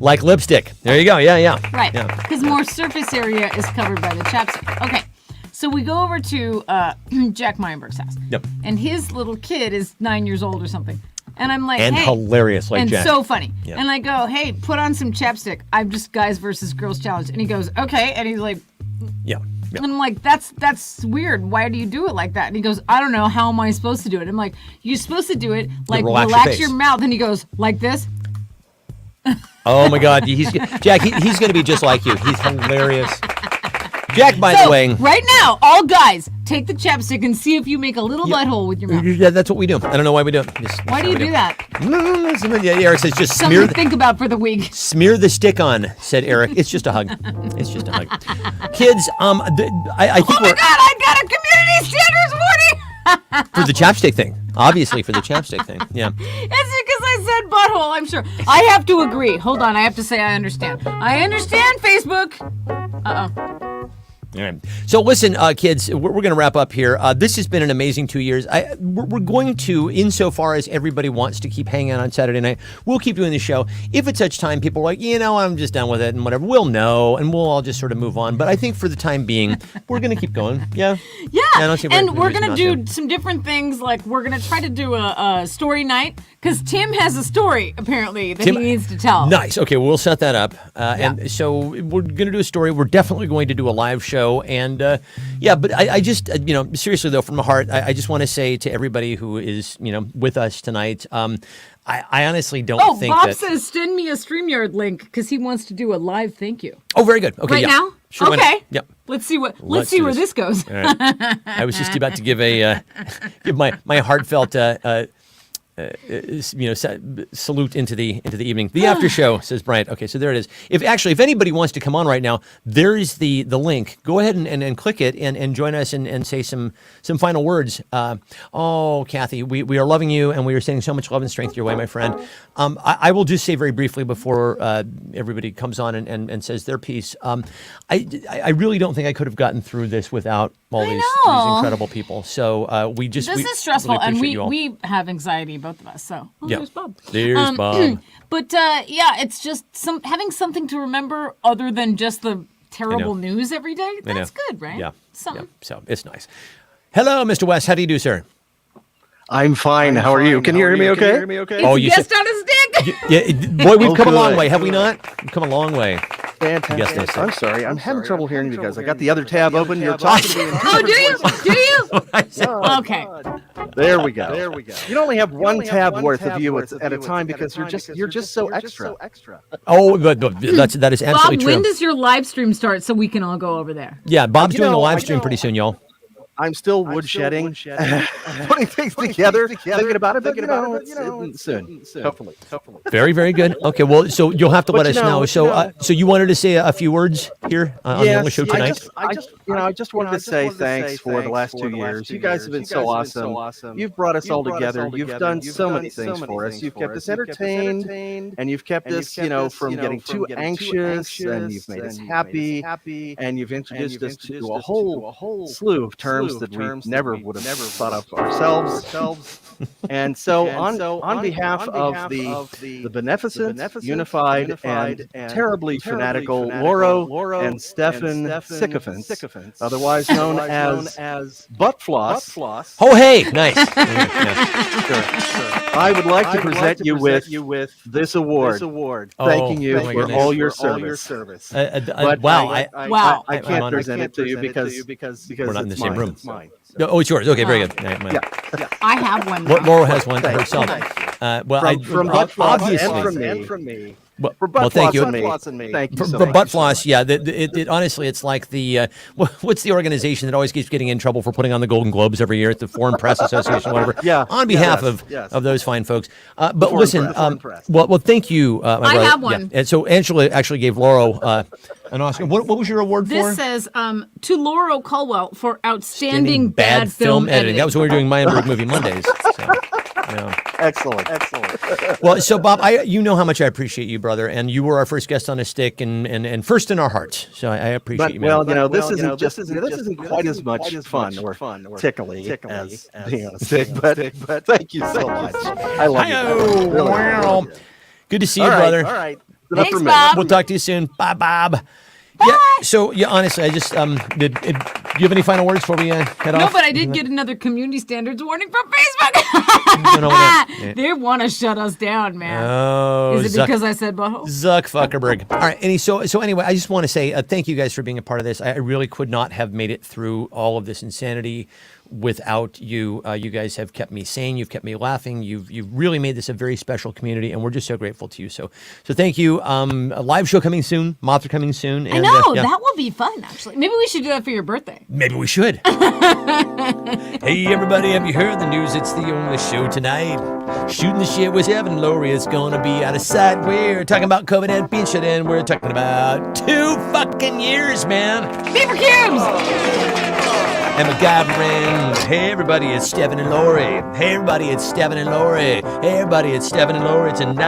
Like lipstick. There you go. Yeah. Right, Yeah. because more surface area is covered by the chapstick. Okay, so we go over to Jack Meyerberg's house. Yep. And his little kid is 9 years old or something. And I'm like, And hey. hilarious like and Jack. so funny. Yeah. And I go, hey, put on some chapstick. I'm just guys versus girls challenge. And he goes, okay. And he's like, Yeah. and I'm like, that's weird. Why do you do it like that? And he goes, I don't know. How am I supposed to do it? I'm like, you're supposed to do it like relax your relax face. your mouth. And he goes, like this. Oh my God, Jack. He's going to be just like you. He's hilarious. Jack, by the way. Right now, all guys, take the chapstick and see if you make a little butthole with your mouth. Yeah, that's what we do. I don't know why we do it. Why do you do that? Yeah, Eric says just Something to think about for the week. Smear the stick on, said Eric. It's just a hug. It's just a hug. Kids, I think Oh my God, I got a community standards warning. for the chapstick thing. Obviously for the chapstick thing. Yeah. It's because I said butthole, I'm sure. I have to agree. Hold on, I have to say I understand. I understand, Facebook. Uh-oh. All right. So listen, kids, we're going to wrap up here. This has been an amazing 2 years. We're going to, insofar as everybody wants to keep hanging out on Saturday night, we'll keep doing the show. If at such time people are like, I'm just done with it and whatever, we'll know and we'll all just sort of move on. But I think for the time being, we're going to keep going. Yeah. Yeah. I don't see And any we're reason going not to do some different things. Like we're going to try to do a story night because Tim has a story, apparently, that he needs to tell. Nice. Okay, we'll set that up. And so we're going to do a story. We're definitely going to do a live show. And but I just, seriously though, from the heart, I just want to say to everybody who is, with us tonight, I honestly don't think Bob that... says send me a StreamYard link because he wants to do a live thank you. Oh, very good. Okay, Right yeah. now? Sure, why not? Okay. Yep. Let's see Let's see do where this. this goes. All right. I was just about to give give my heartfelt salute into the evening. The after show, says Bryant. Okay, so there it is. If anybody wants to come on right now, there's the link. Go ahead and click it and join us and say some final words. Kathy, we are loving you and we are sending so much love and strength your way, my friend. I will just say very briefly before everybody comes on and says their piece. I really don't think I could have gotten through this without all these incredible people. So This is stressful, really and appreciate you all. we have anxiety, both of us. So there's Bob. There's Bob. But it's just having something to remember other than just the terrible news every day. That's good, right? Yeah. Something. Yeah. So it's nice. Hello, Mr. West. How do you do, sir? I'm fine. How are you? Can you hear me okay? It's you guest on his dick. Yeah, boy, we've come a long good. way, have we not? We've come a long way. Fantastic. Yes, I'm sorry. I'm having trouble hearing you guys. I got the other tab open. You're talking to me. Oh, do you? Do you? Okay. There we go. There we go. You only have one tab worth of you at a time because you're just so extra. Oh, that is absolutely Bob, true. when does your live stream start so we can all go over there? Yeah, Bob's doing a live stream pretty soon, y'all. I'm still woodshedding, putting things together, thinking about it, but it's soon, hopefully. Very, very good. Okay, well, so you'll have to let us know. So, so you wanted to say a few words here on the only show tonight? I just wanted to say thanks for the last 2 years. You guys have been so awesome. You've brought us all together. You've done so many things for us. You've kept us entertained, and you've kept us, from getting too anxious, and you've made us happy, and you've introduced us to a whole slew of terms that we never would have thought of ourselves. And so on behalf of the beneficent, unified, and terribly fanatical Lauro and Stefan Sycophants, otherwise known as Butt Floss. Oh, hey, nice. Sure. I would like to present you with this award, thanking you for all your service. Wow. I can't present it to you because we're not in the same room. It's mine. Oh, it's yours. Okay, very good. I have one. Laura has one herself. From Butt Floss and from me. Well, thank you. Thank you so For much. Butt Floss, yeah. It honestly, it's like the what's the organization that always keeps getting in trouble for putting on the Golden Globes every year at the Foreign Press Association, whatever. Yeah. On behalf of those fine folks. But listen, well, thank you. My brother. have one. Yeah. And so Angela actually gave Lauro an Oscar. What was your award for? This says to Lauro Caldwell for outstanding bad film editing. That was when we were doing Meyenberg Movie Mondays. So, Excellent. Well, so Bob, you know how much I appreciate you, brother, and you were our first guest on a stick and first in our hearts. So I appreciate you, man. Well, this isn't quite as much fun or tickly as being on a stick, but thank you so much. I love you. Really, wow. Good to see you, brother. All right. Thanks, Bob. We'll talk to you soon. Bye, Bob. Yeah. So honestly, I just do you have any final words before we head off? No, but I did get another community standards warning from Facebook. They want to shut us down, man. Oh, is it because I said butthole? Zuck Fuckerberg. All right. So anyway, I just want to say thank you guys for being a part of this. I really could not have made it through all of this insanity without you. You guys have kept me sane. You've kept me laughing. You've really made this a very special community, and we're just so grateful to you. So thank you. A live show coming soon. Moths are coming soon. I know. That will be fun, actually. Maybe we should do that for your birthday. Maybe we should. Hey, everybody, have you heard the news? It's the only show tonight. Shooting the shit with Evan and Lori. It's going to be out of sight. We're talking about COVID and being shut in. We're talking about 2 fucking years, man. Beaver cubes! And MacGyverin. Hey, everybody, it's Stephen and Lori. Hey, everybody, it's Stephen and Lori. Hey, everybody, it's Stephen and Lori tonight.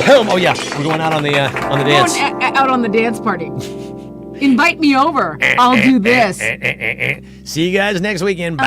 Boom. Oh, yeah, we're going out on the dance. Out on the dance party. Invite me over. I'll do this. See you guys next weekend. Bye.